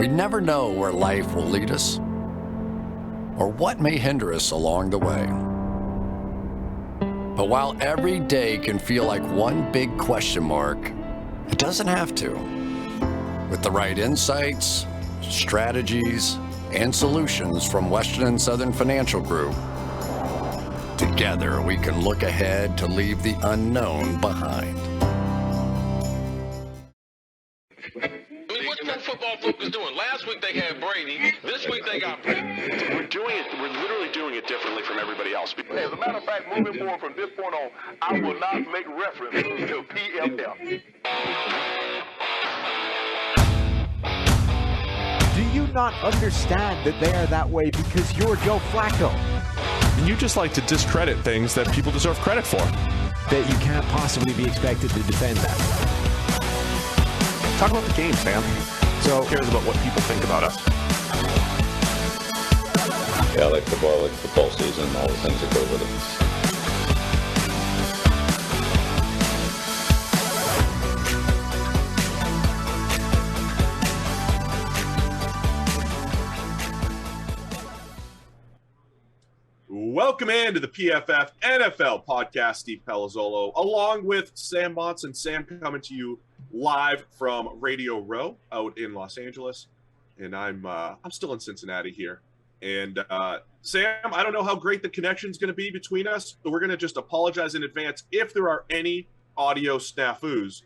We never know where life will lead us or what may hinder us along the way. But while every day can feel like one big question mark, it doesn't have to. With the right insights, strategies, and solutions from Western and Southern Financial Group, together we can look ahead to leave the unknown behind. What's that football focus doing? Last week they had Brady. This week they got Brady. We're literally doing it differently from everybody else. As a matter of fact, moving forward from this point on, I will not make reference to PFF. Do you not understand that they are that way because you're Joe Flacco? And you just like to discredit things that people deserve credit for. That you can't possibly be expected to defend that. Talk about the game, Sam. So who cares about what people think about us? Yeah, I like football season, and all the things that go with it. Welcome into the PFF NFL Podcast. Steve Palazzolo, along with Sam Monson. Sam coming to you live from Radio Row out in Los Angeles, and I'm still in Cincinnati here. And Sam, I don't know how great the connection is going to be between us, so we're going to just apologize in advance if there are any audio snafus.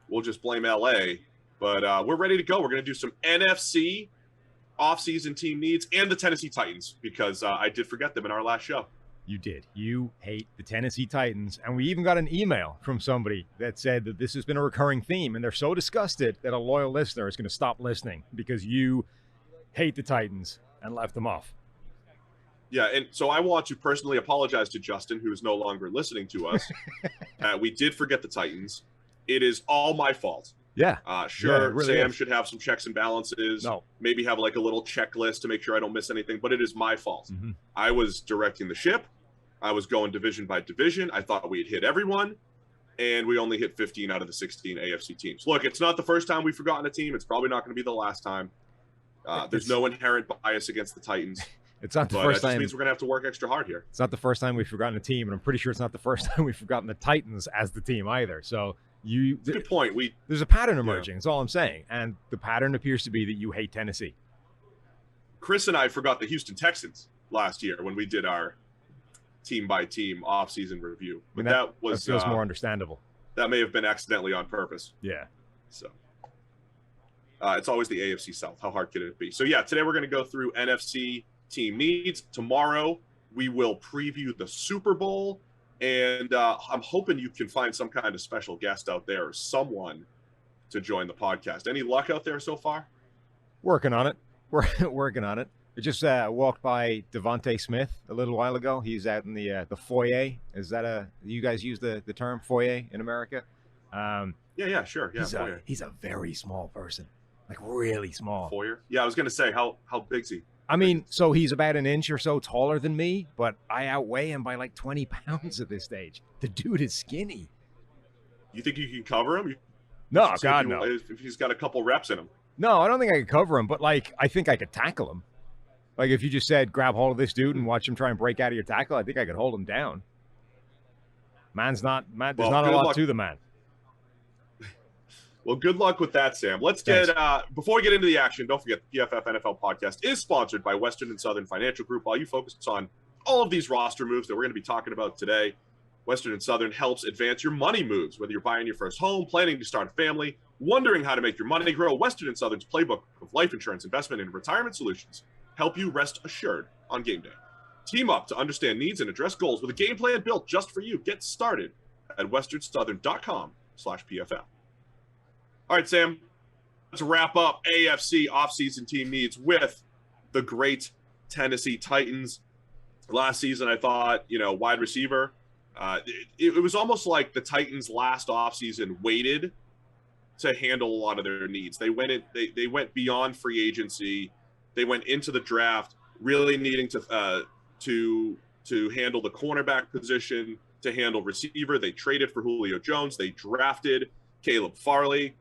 We'll just blame LA, but we're ready to go. We're going to do some NFC offseason team needs and the Tennessee Titans, because I did forget them in our last show. You did. You hate the Tennessee Titans. And we even got an email from somebody that said that this has been a recurring theme, and they're so disgusted that a loyal listener is going to stop listening because you hate the Titans and left them off. Yeah, and so I want to personally apologize to Justin, who is no longer listening to us. We did forget the Titans. It is all my fault. Yeah. Sure, really Sam is. should have some checks and balances. No. Maybe have like a little checklist to make sure I don't miss anything, but it is my fault. Mm-hmm. I was directing the ship. I was going division by division. I thought we'd hit everyone, and we only hit 15 out of the 16 AFC teams. Look, it's not the first time we've forgotten a team. It's probably not going to be the last time. There's no inherent bias against the Titans. It's not the but first it just time. means we're going to have to work extra hard here. It's not the first time we've forgotten a team, and I'm pretty sure it's not the first time we've forgotten the Titans as the team either. So good point. There's a pattern emerging. That's all I'm saying. And the pattern appears to be that you hate Tennessee. Chris and I forgot the Houston Texans last year when we did our team-by-team off-season review. But that feels more understandable. That may have been accidentally on purpose. Yeah. So it's always the AFC South. How hard could it be? So, yeah, today we're going to go through NFC team needs. Tomorrow we will preview the Super Bowl. And I'm hoping you can find some kind of special guest out there or someone to join the podcast. Any luck out there so far? Working on it. We're working on it. I just walked by Devontae Smith a little while ago. He's out in the foyer. Is that you guys use the term foyer in America? Yeah, sure. Yeah, he's a very small person, like really small. Foyer? Yeah, I was going to say, how big's he? I mean, so he's about an inch or so taller than me, but I outweigh him by like 20 pounds at this stage. The dude is skinny. You think you can cover him? No, God, no. If he's got a couple reps in him. No, I don't think I could cover him, but like I think I could tackle him. Like if you just said, grab hold of this dude and watch him try and break out of your tackle, I think I could hold him down. There's not a lot to the man. Well, good luck with that, Sam. Let's get before we get into the action, don't forget the PFF NFL Podcast is sponsored by Western and Southern Financial Group. While you focus on all of these roster moves that we're going to be talking about today, Western and Southern helps advance your money moves. Whether you're buying your first home, planning to start a family, wondering how to make your money grow, Western and Southern's playbook of life insurance, investment, and retirement solutions help you rest assured on game day. Team up to understand needs and address goals with a game plan built just for you. Get started at westernsouthern.com/PFF. All right, Sam, let's wrap up AFC offseason team needs with the great Tennessee Titans. Last season, I thought, wide receiver. It was almost like the Titans last offseason waited to handle a lot of their needs. They went beyond free agency. They went into the draft really needing to handle the cornerback position, to handle receiver. They traded for Julio Jones. They drafted Caleb Farley.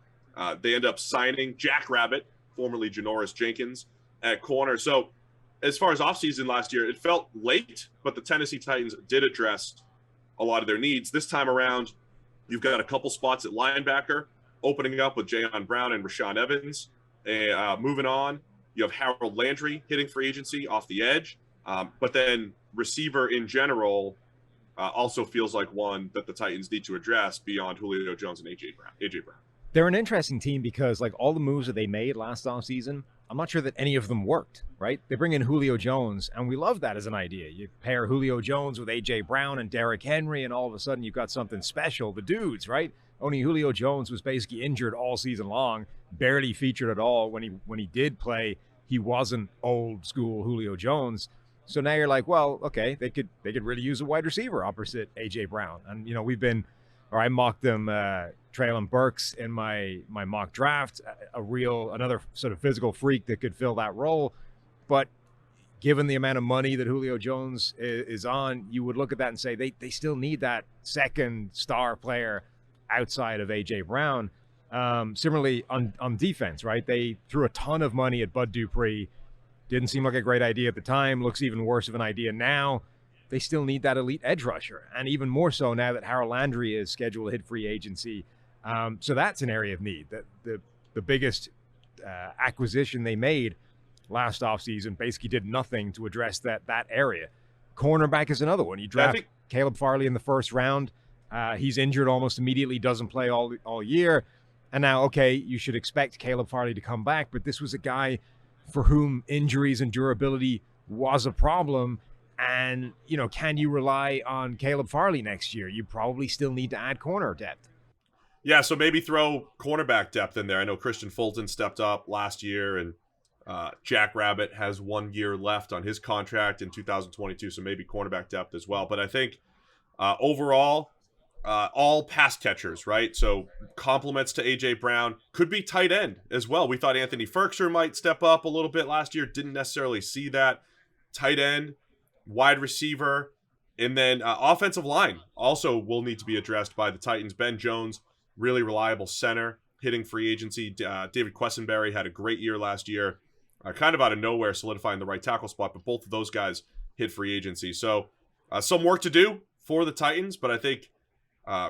They end up signing Jack Rabbit formerly Janoris Jenkins at corner. So as far as offseason last year, it felt late, but the Tennessee Titans did address a lot of their needs. This time around, you've got a couple spots at linebacker opening up with Jayon Brown and Rashaan Evans. Moving on, you have Harold Landry hitting free agency off the edge. But then receiver in general also feels like one that the Titans need to address beyond Julio Jones and AJ Brown. They're an interesting team because, like, all the moves that they made last offseason, I'm not sure that any of them worked, right? They bring in Julio Jones, and we love that as an idea. You pair Julio Jones with A.J. Brown and Derrick Henry, and all of a sudden you've got something special. The dudes, right? Only Julio Jones was basically injured all season long, barely featured at all. When he did play, he wasn't old school Julio Jones. So now you're like, well, okay, they could really use a wide receiver opposite A.J. Brown. And, you know, I mocked them Treylon Burks in my mock draft, another sort of physical freak that could fill that role. But given the amount of money that Julio Jones is on, you would look at that and say they still need that second star player outside of A.J. Brown. Similarly, on defense, right? They threw a ton of money at Bud Dupree. Didn't seem like a great idea at the time. Looks even worse of an idea now. They still need that elite edge rusher, and even more so now that Harold Landry is scheduled to hit free agency. So that's an area of need. The biggest acquisition they made last offseason basically did nothing to address that area. Cornerback is another one. You draft Caleb Farley in the first round. He's injured almost immediately, doesn't play all year. And now, okay, you should expect Caleb Farley to come back, but this was a guy for whom injuries and durability was a problem. And, you know, can you rely on Caleb Farley next year? You probably still need to add corner depth. Yeah, so maybe throw cornerback depth in there. I know Christian Fulton stepped up last year, and Jack Rabbit has 1 year left on his contract in 2022, so maybe cornerback depth as well. But I think overall, all pass catchers, right? So compliments to A.J. Brown. Could be tight end as well. We thought Anthony Ferkser might step up a little bit last year. Didn't necessarily see that. Tight end, wide receiver, and then offensive line also will need to be addressed by the Titans. Ben Jones, really reliable center, hitting free agency. David Quessenberry had a great year last year, kind of out of nowhere, solidifying the right tackle spot, but both of those guys hit free agency. So some work to do for the Titans, but I think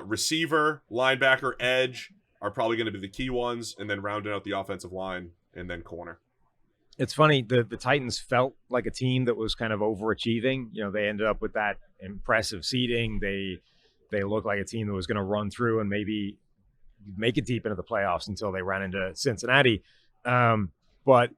receiver, linebacker, edge are probably going to be the key ones, and then rounding out the offensive line, and then corner. It's funny, the Titans felt like a team that was kind of overachieving. You know, they ended up with that impressive seeding. They looked like a team that was going to run through and maybe make it deep into the playoffs until they ran into Cincinnati. But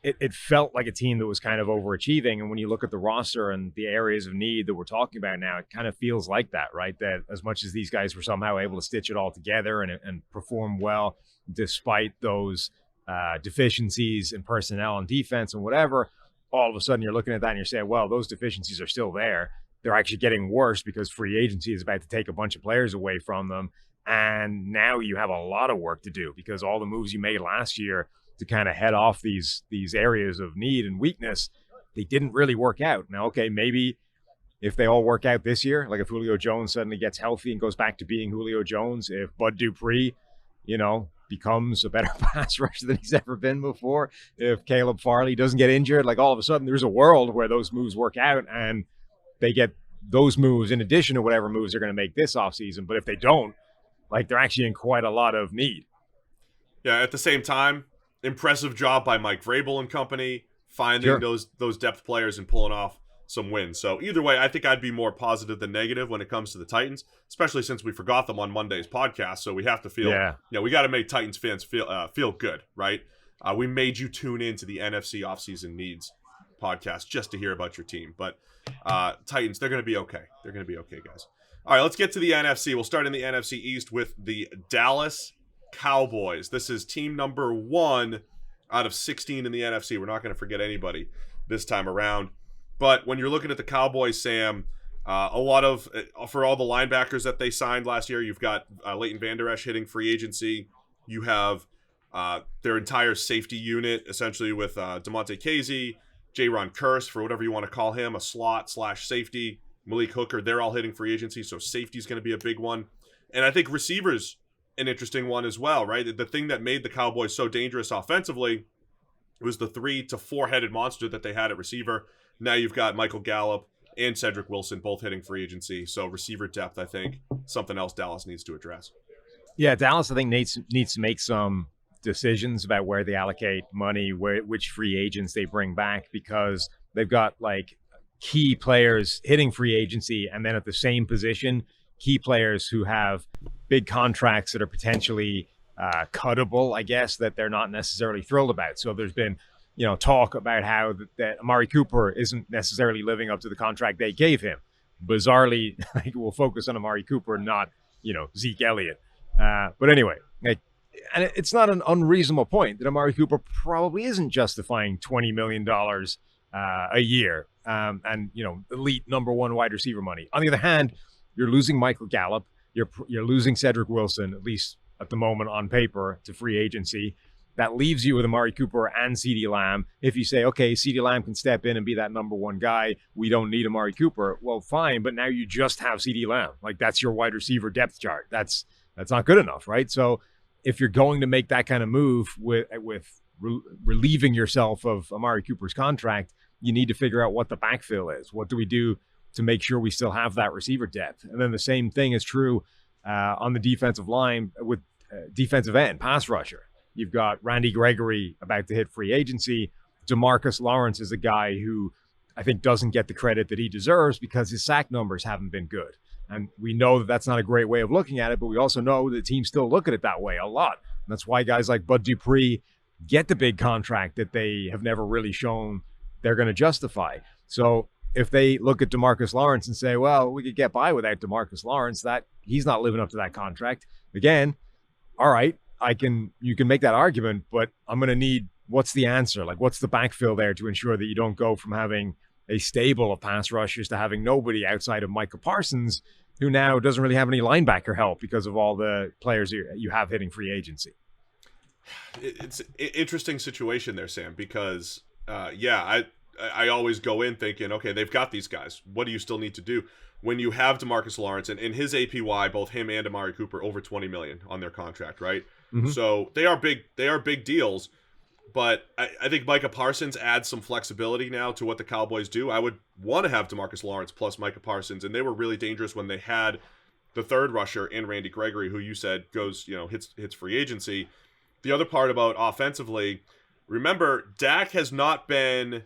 it felt like a team that was kind of overachieving. And when you look at the roster and the areas of need that we're talking about now, it kind of feels like that, right? That as much as these guys were somehow able to stitch it all together and perform well despite those deficiencies in personnel and defense and whatever, all of a sudden you're looking at that and you're saying, well, those deficiencies are still there. They're actually getting worse because free agency is about to take a bunch of players away from them. And now you have a lot of work to do because all the moves you made last year to kind of head off these areas of need and weakness, they didn't really work out. Now, okay, maybe if they all work out this year, like if Julio Jones suddenly gets healthy and goes back to being Julio Jones, if Bud Dupree, you know, becomes a better pass rusher than he's ever been before, if Caleb Farley doesn't get injured, like all of a sudden there's a world where those moves work out and they get those moves in addition to whatever moves they're going to make this offseason. But if they don't, like they're actually in quite a lot of need. Yeah, at the same time, impressive job by Mike Vrabel and company finding those depth players and pulling off some wins. So either way, I think I'd be more positive than negative when it comes to the Titans, especially since we forgot them on Monday's podcast. So we have to feel, we got to make Titans fans feel good, right? We made you tune into the NFC Offseason Needs podcast just to hear about your team. But Titans, they're going to be okay. They're going to be okay, guys. All right, let's get to the NFC. We'll start in the NFC East with the Dallas Cowboys. This is team number 1 out of 16 in the NFC. We're not going to forget anybody this time around. But when you're looking at the Cowboys, Sam, a lot of, for all the linebackers that they signed last year, you've got Leighton Vander Esch hitting free agency. You have their entire safety unit, essentially with DeMonte Casey, Jaron Kearse, for whatever you want to call him, a slot/safety. Malik Hooker, they're all hitting free agency, so safety is going to be a big one. And I think receivers, an interesting one as well, right? The thing that made the Cowboys so dangerous offensively It was the 3 to 4-headed monster that they had at receiver. Now you've got Michael Gallup and Cedric Wilson both hitting free agency. So receiver depth, I think, something else Dallas needs to address. Yeah, Dallas, I think, needs to make some decisions about where they allocate money, which free agents they bring back, because they've got like key players hitting free agency, and then at the same position, key players who have big contracts that are potentially cuttable, I guess, that they're not necessarily thrilled about. So there's been, talk about how that Amari Cooper isn't necessarily living up to the contract they gave him. Bizarrely, we'll focus on Amari Cooper, not, Zeke Elliott. But anyway, and it's not an unreasonable point that Amari Cooper probably isn't justifying $20 million a year and, elite number one wide receiver money. On the other hand, you're losing Michael Gallup. You're losing Cedric Wilson, at least at the moment on paper, to free agency. That leaves you with Amari Cooper and CeeDee Lamb. If you say, okay, CeeDee Lamb can step in and be that number one guy, we don't need Amari Cooper. Well, fine, but now you just have CeeDee Lamb. Like, that's your wide receiver depth chart. That's not good enough, right? So if you're going to make that kind of move with relieving yourself of Amari Cooper's contract, you need to figure out what the backfill is. What do we do to make sure we still have that receiver depth? And then the same thing is true on the defensive line with defensive end, pass rusher. You've got Randy Gregory about to hit free agency. DeMarcus Lawrence is a guy who I think doesn't get the credit that he deserves because his sack numbers haven't been good. And we know that that's not a great way of looking at it, but we also know that teams still look at it that way a lot. And that's why guys like Bud Dupree get the big contract that they have never really shown they're going to justify. So if they look at DeMarcus Lawrence and say, well, we could get by without DeMarcus Lawrence, that he's not living up to that contract. Again, all right, you can make that argument, but I'm going to need, what's the answer? Like, what's the backfill there to ensure that you don't go from having a stable of pass rushers to having nobody outside of Micah Parsons, who now doesn't really have any linebacker help because of all the players you have hitting free agency. It's an interesting situation there, Sam, because, I always go in thinking, okay, they've got these guys. What do you still need to do? When you have DeMarcus Lawrence and in his APY, both him and Amari Cooper over $20 million on their contract, right? Mm-hmm. So they are big deals. But I think Micah Parsons adds some flexibility now to what the Cowboys do. I would want to have DeMarcus Lawrence plus Micah Parsons, and they were really dangerous when they had the third rusher in Randy Gregory, who you said goes, hits free agency. The other part about offensively, remember, Dak has not been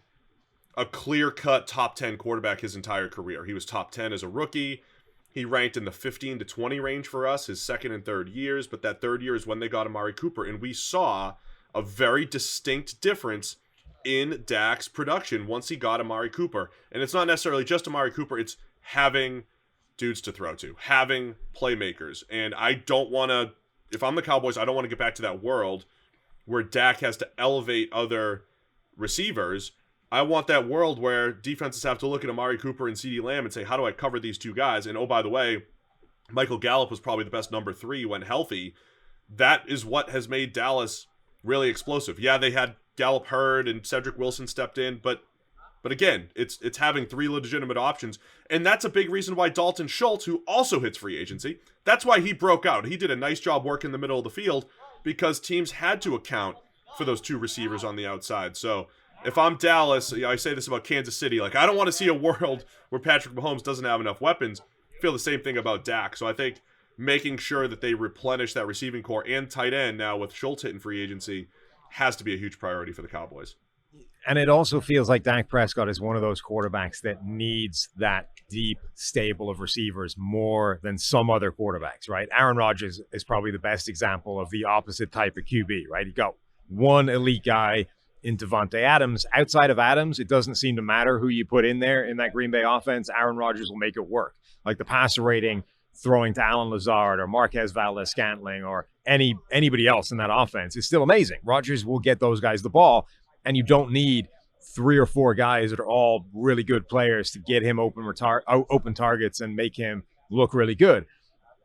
a clear-cut top 10 quarterback his entire career. He was top 10 as a rookie. He ranked in the 15 to 20 range for us his second and third years, but that third year is when they got Amari Cooper, and we saw a very distinct difference in Dak's production once he got Amari Cooper. And it's not necessarily just Amari Cooper, it's having dudes to throw to, having playmakers. And I don't want to, if I'm the Cowboys, I don't want to get back to that world where Dak has to elevate other receivers. I want that world where defenses have to look at Amari Cooper and CeeDee Lamb and say, how do I cover these two guys? And oh, by the way, Michael Gallup was probably the best number 3 when healthy. That is what has made Dallas really explosive. Yeah, they had Gallup hurt and Cedric Wilson stepped in, but again, it's having 3 legitimate options. And that's a big reason why Dalton Schultz, who also hits free agency, that's why he broke out. He did a nice job working the middle of the field because teams had to account for those 2 receivers on the outside. So if I'm Dallas, I say this about Kansas City, like, I don't want to see a world where Patrick Mahomes doesn't have enough weapons. I feel the same thing about Dak. So I think making sure that they replenish that receiving core and tight end now with Schultz hitting free agency has to be a huge priority for the Cowboys. And it also feels like Dak Prescott is one of those quarterbacks that needs that deep stable of receivers more than some other quarterbacks, right? Aaron Rodgers is probably the best example of the opposite type of QB, right? You got one elite guy in Devontae Adams. Outside of Adams, it doesn't seem to matter who you put in there in that Green Bay offense. Aaron Rodgers will make it work. Like the passer rating throwing to Alan Lazard or Marquez Valdes-Scantling or anybody else in that offense is still amazing. Rodgers will get those guys the ball, and you don't need 3 or 4 guys that are all really good players to get him open targets and make him look really good.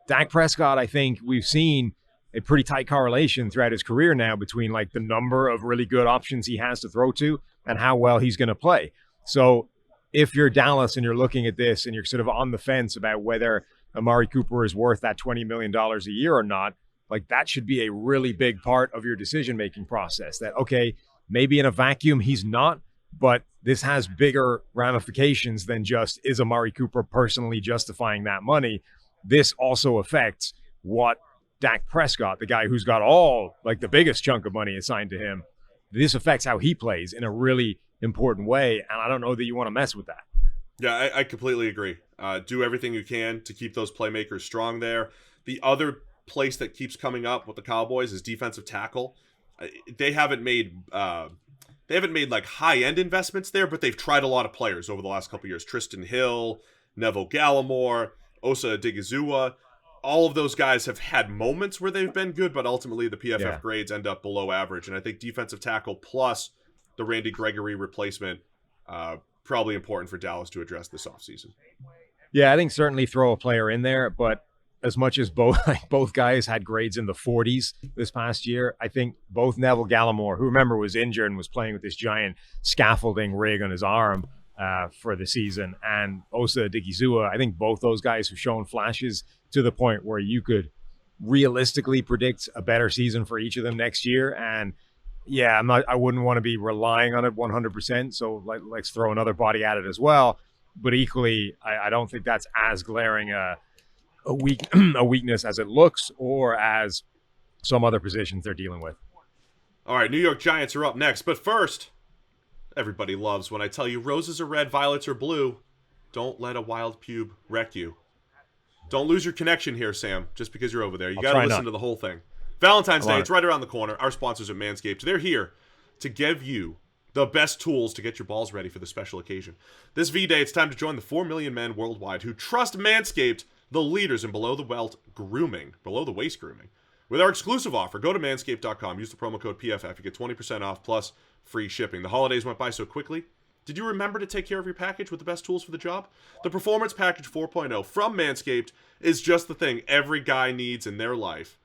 Dak Prescott, I think we've seen a pretty tight correlation throughout his career now between like the number of really good options he has to throw to and how well he's going to play. So if you're Dallas and you're looking at this and you're sort of on the fence about whether Amari Cooper is worth that $20 million a year or not, like that should be a really big part of your decision-making process. That, okay, maybe in a vacuum he's not, but this has bigger ramifications than just, is Amari Cooper personally justifying that money? This also affects what Dak Prescott, the guy who's got all, like, the biggest chunk of money assigned to him, this affects how he plays in a really important way, and I don't know that you want to mess with that. Yeah, I completely agree. Do everything you can to keep those playmakers strong there. The other place that keeps coming up with the Cowboys is defensive tackle. They haven't made like high-end investments there, but they've tried a lot of players over the last couple of years. Tristan Hill, Neville Gallimore, Osa Odigizua. All of those guys have had moments where they've been good, but ultimately the PFF grades end up below average. And I think defensive tackle plus the Randy Gregory replacement, probably important for Dallas to address this offseason. Yeah, I think certainly throw a player in there, but as much as both guys had grades in the 40s this past year, I think both Neville Gallimore, who remember was injured and was playing with this giant scaffolding rig on his arm for the season, and Osa Odigizua, I think both those guys have shown flashes to the point where you could realistically predict a better season for each of them next year. And yeah, I wouldn't want to be relying on it 100%. So let's throw another body at it as well. But equally, I don't think that's as glaring a weakness as it looks, or as some other positions they're dealing with. All right, New York Giants are up next. But first, everybody loves when I tell you roses are red, violets are blue. Don't let a wild pube wreck you. Don't lose your connection here, Sam, just because you're over there. You got to listen to the whole thing. Valentine's Day, it's right around the corner. Our sponsors at Manscaped, they're here to give you the best tools to get your balls ready for the special occasion. This V-Day, it's time to join the 4 million men worldwide who trust Manscaped, the leaders in below-the-waist grooming. With our exclusive offer, go to manscaped.com, use the promo code PFF, you get 20% off plus free shipping. The holidays went by so quickly. Did you remember to take care of your package with the best tools for the job? The Performance Package 4.0 from Manscaped is just the thing every guy needs in their life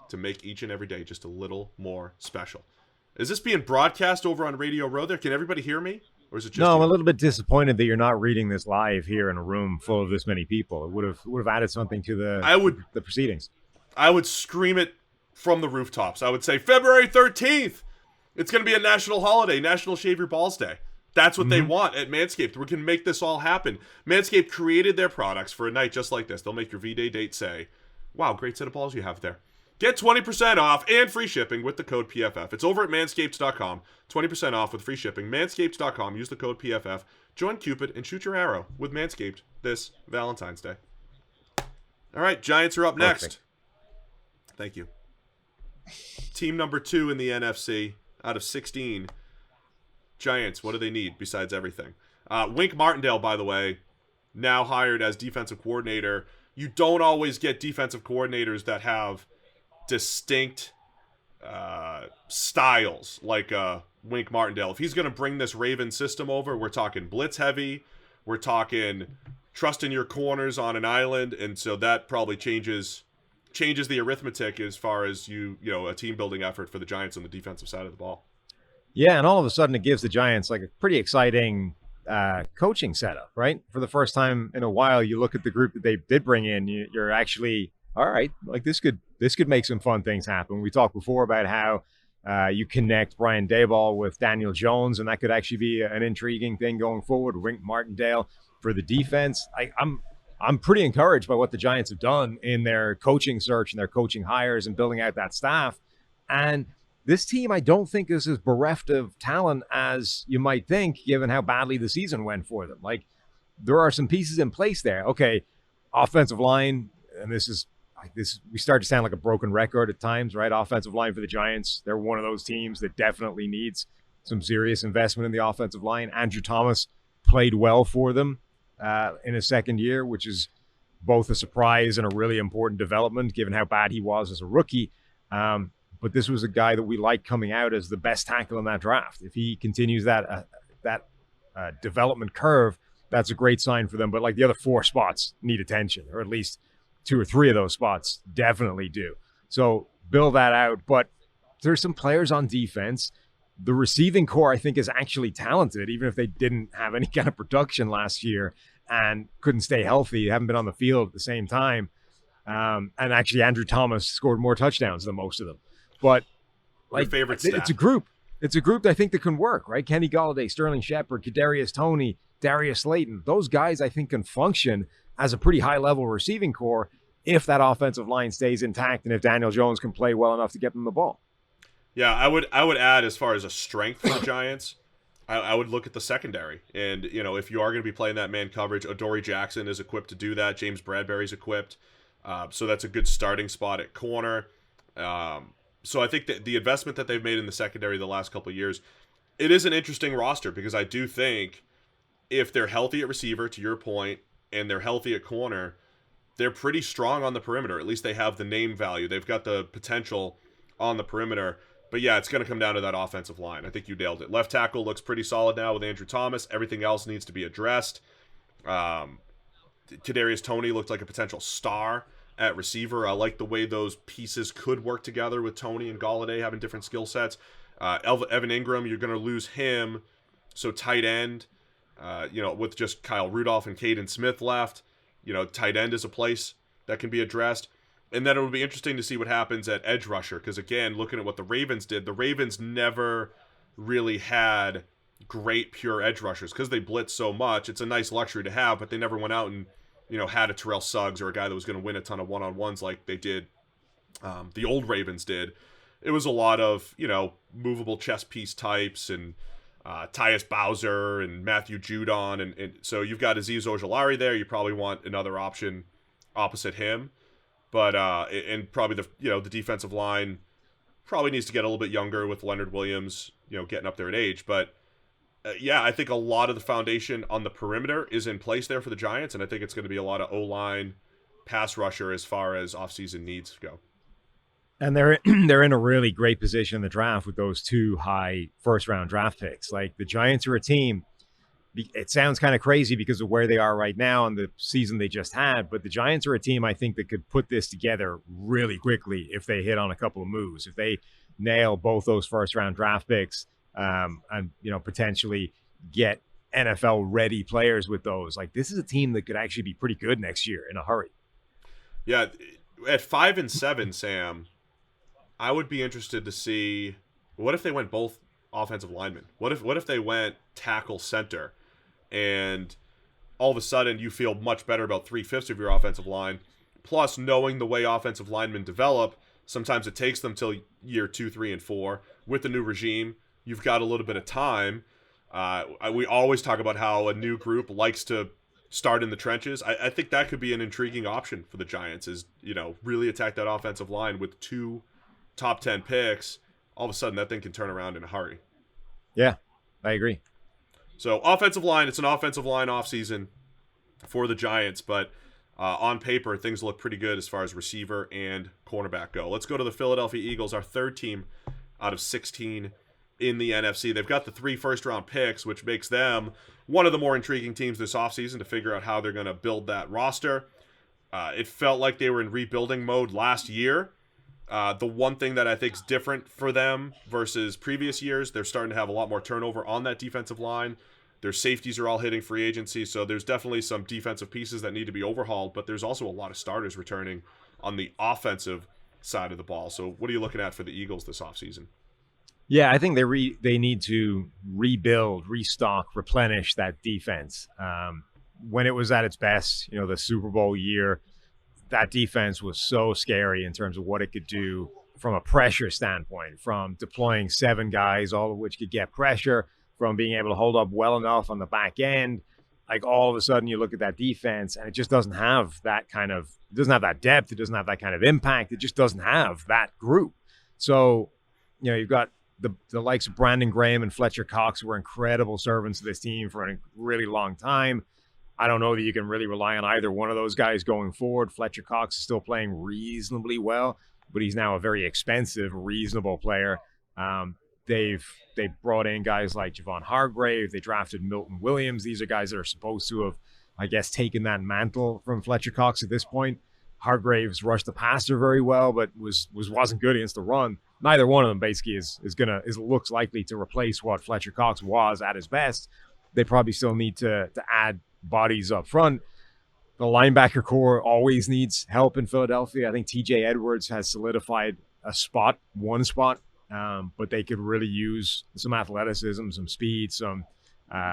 to make each and every day just a little more special. Is this being broadcast over on Radio Row there? Can everybody hear me? Or is it just No, I'm a little bit disappointed that you're not reading this live here in a room full of this many people. It would have added something to the proceedings. I would scream it from the rooftops. I would say February 13th. It's going to be a national holiday, National Shave Your Balls Day. That's what they want at Manscaped. We can make this all happen. Manscaped created their products for a night just like this. They'll make your V-Day date say, wow, great set of balls you have there. Get 20% off and free shipping with the code PFF. It's over at manscaped.com. 20% off with free shipping. Manscaped.com. Use the code PFF. Join Cupid and shoot your arrow with Manscaped this Valentine's Day. All right, Giants are up next. Thank you. Team number 2 in the NFC out of 16. Giants, what do they need besides everything? Wink Martindale, by the way, now hired as defensive coordinator. You don't always get defensive coordinators that have distinct styles like Wink Martindale. If he's going to bring this Ravens system over, we're talking blitz heavy. We're talking trusting your corners on an island, and so that probably changes the arithmetic as far as a team building effort for the Giants on the defensive side of the ball. Yeah, and all of a sudden it gives the Giants like a pretty exciting coaching setup, right? For the first time in a while, you look at the group that they did bring in, you're actually, all right, like this could make some fun things happen. We talked before about how you connect Brian Daboll with Daniel Jones, and that could actually be an intriguing thing going forward. Wink Martindale for the defense. I'm pretty encouraged by what the Giants have done in their coaching search and their coaching hires and building out that staff. And this team, I don't think, is as bereft of talent as you might think, given how badly the season went for them. Like, there are some pieces in place there. Okay, offensive line, and we start to sound like a broken record at times, right? Offensive line for the Giants, they're one of those teams that definitely needs some serious investment in the offensive line. Andrew Thomas played well for them in his second year, which is both a surprise and a really important development, given how bad he was as a rookie. But this was a guy that we liked coming out as the best tackle in that draft. If he continues that development curve, that's a great sign for them. But like the other 4 spots need attention, or at least 2 or 3 of those spots definitely do. So build that out. But there's some players on defense. The receiving core, I think, is actually talented, even if they didn't have any kind of production last year and couldn't stay healthy, haven't been on the field at the same time. And actually, Andrew Thomas scored more touchdowns than most of them. But like, your favorite stat. It's a group. it's a group that I think that can work, right? Kenny Golladay, Sterling Shepard, Kadarius Toney, Darius Slayton. Those guys I think can function as a pretty high-level receiving core if that offensive line stays intact and if Daniel Jones can play well enough to get them the ball. Yeah, I would add, as far as a strength for the Giants, I would look at the secondary. And, if you are going to be playing that man coverage, Adoree Jackson is equipped to do that. James Bradbury's equipped. So that's a good starting spot at corner. So I think that the investment that they've made in the secondary the last couple of years, it is an interesting roster because I do think if they're healthy at receiver, to your point, and they're healthy at corner, they're pretty strong on the perimeter. At least they have the name value. They've got the potential on the perimeter. But yeah, it's going to come down to that offensive line. I think you nailed it. Left tackle looks pretty solid now with Andrew Thomas. Everything else needs to be addressed. Kadarius Toney looked like a potential star at receiver. I like the way those pieces could work together with Toney and Golladay having different skill sets. Evan Ingram, you're going to lose him. So tight end, with just Kyle Rudolph and Caden Smith left, tight end is a place that can be addressed. And then it will be interesting to see what happens at edge rusher because, again, looking at what the Ravens did, the Ravens never really had great pure edge rushers because they blitz so much. It's a nice luxury to have, but they never went out and, had a Terrell Suggs or a guy that was going to win a ton of one-on-ones like they did, the old Ravens did. It was a lot of, movable chess piece types and Tyus Bowser and Matthew Judon. And so you've got Azeez Ojulari there. You probably want another option opposite him. But and probably the defensive line probably needs to get a little bit younger with Leonard Williams, getting up there in age. But I think a lot of the foundation on the perimeter is in place there for the Giants, and I think it's going to be a lot of O-line, pass rusher as far as offseason needs go. And they're in a really great position in the draft with those 2 high first-round draft picks. Like the Giants are a team. It sounds kind of crazy because of where they are right now and the season they just had, but the Giants are a team I think that could put this together really quickly if they hit on a couple of moves. If they nail both those first-round draft picks and potentially get NFL-ready players with those, like this is a team that could actually be pretty good next year in a hurry. Yeah, at 5-7, Sam, I would be interested to see what if they went both offensive linemen. What if they went tackle center? And all of a sudden you feel much better about 3/5 of your offensive line. Plus, knowing the way offensive linemen develop, sometimes it takes them till year 2, 3, and 4. With the new regime, you've got a little bit of time. We always talk about how a new group likes to start in the trenches. I think that could be an intriguing option for the Giants is, really attack that offensive line with 2 top 10 picks. All of a sudden that thing can turn around in a hurry. Yeah, I agree. So offensive line, it's an offensive line offseason for the Giants, but on paper, things look pretty good as far as receiver and cornerback go. Let's go to the Philadelphia Eagles, our 3rd team out of 16 in the NFC. They've got the 3 first-round picks, which makes them one of the more intriguing teams this offseason to figure out how they're going to build that roster. It felt like they were in rebuilding mode last year. The one thing that I think is different for them versus previous years, they're starting to have a lot more turnover on that defensive line. Their safeties are all hitting free agency, so there's definitely some defensive pieces that need to be overhauled, but there's also a lot of starters returning on the offensive side of the ball. So what are you looking at for the Eagles this offseason? Yeah, I think they need to rebuild, restock, replenish that defense. When it was at its best, the Super Bowl year, that defense was so scary in terms of what it could do from a pressure standpoint, from deploying 7 guys, all of which could get pressure, from being able to hold up well enough on the back end. Like all of a sudden you look at that defense and it just doesn't have that kind of, it doesn't have that depth. It doesn't have that kind of impact. It just doesn't have that group. So, you've got the likes of Brandon Graham and Fletcher Cox who were incredible servants of this team for a really long time. I don't know that you can really rely on either one of those guys going forward. Fletcher Cox is still playing reasonably well, but he's now a very expensive, reasonable player. They've brought in guys like Javon Hargrave. They drafted Milton Williams. These are guys that are supposed to have, I guess, taken that mantle from Fletcher Cox at this point. Hargraves rushed the passer very well, but wasn't good against the run. Neither one of them basically looks likely to replace what Fletcher Cox was at his best. They probably still need to add bodies up front. The linebacker core always needs help in Philadelphia. I think TJ Edwards has solidified one spot but they could really use some athleticism, some speed, some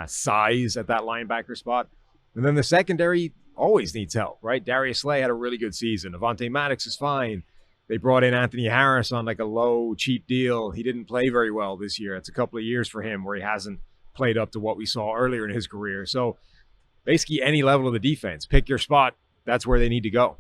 size at that linebacker spot. And then the secondary always needs help, right? Darius Slay had a really good season. Avonte Maddox is fine. They brought in Anthony Harris on like a low, cheap deal. He didn't play very well this year. It's a couple of years for him where he hasn't played up to what we saw earlier in his career. So basically any level of the defense, pick your spot. That's where they need to go.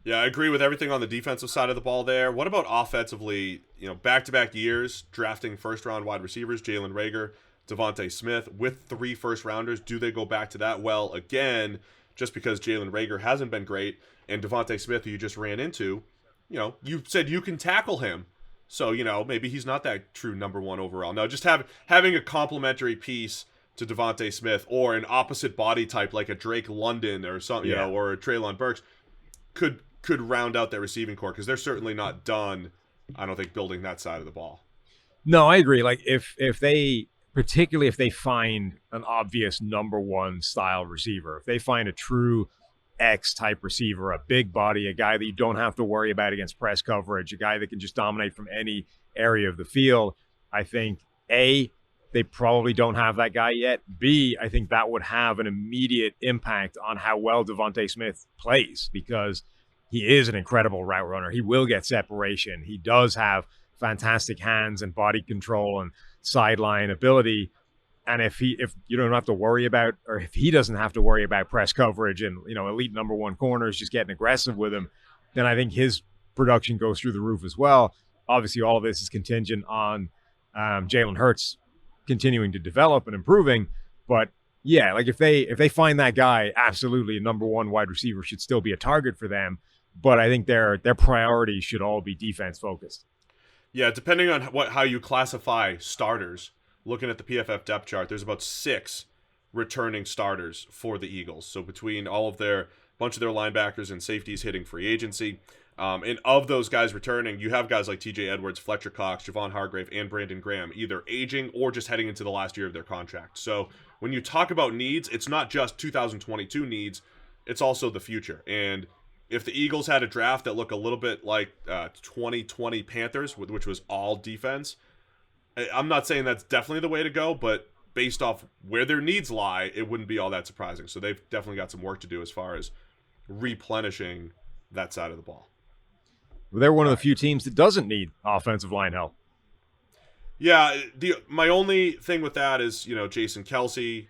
Yeah, I agree with everything on the defensive side of the ball there. What about offensively? Back-to-back years drafting first-round wide receivers, Jalen Reagor, Devontae Smith, with 3 first-rounders. Do they go back to that? Well, again, just because Jalen Reagor hasn't been great and Devontae Smith, who you just ran into, you said you can tackle him. So, maybe he's not that true number 1 overall. No, just having a complementary piece to Devontae Smith or an opposite body type like a Drake London or something, or a Treylon Burks could round out their receiving core, because they're certainly not done, I don't think, building that side of the ball. No, I agree. Like if they, particularly if they find an obvious number 1 style receiver, if they find a true X type receiver, a big body, a guy that you don't have to worry about against press coverage, a guy that can just dominate from any area of the field, I think A, they probably don't have that guy yet. B, I think that would have an immediate impact on how well Devontae Smith plays, because he is an incredible route runner. He will get separation. He does have fantastic hands and body control and sideline ability. And if you don't have to worry about, or if he doesn't have to worry about press coverage and, elite number 1 corners just getting aggressive with him, then I think his production goes through the roof as well. Obviously, all of this is contingent on Jalen Hurts continuing to develop and improving. But yeah, like if they find that guy, absolutely a number 1 wide receiver should still be a target for them. But I think their priorities should all be defense focused. Yeah, depending on how you classify starters, looking at the PFF depth chart, there's about 6 returning starters for the Eagles. So between all of bunch of their linebackers and safeties hitting free agency, and of those guys returning, you have guys like TJ Edwards, Fletcher Cox, Javon Hargrave, and Brandon Graham either aging or just heading into the last year of their contract. So when you talk about needs, it's not just 2022 needs, it's also the future. And if the Eagles had a draft that looked a little bit like 2020 Panthers, which was all defense, I'm not saying that's definitely the way to go, but based off where their needs lie, it wouldn't be all that surprising. So they've definitely got some work to do as far as replenishing that side of the ball. Well, they're one of the few teams that doesn't need offensive line help. Yeah, my only thing with that is, Jason Kelsey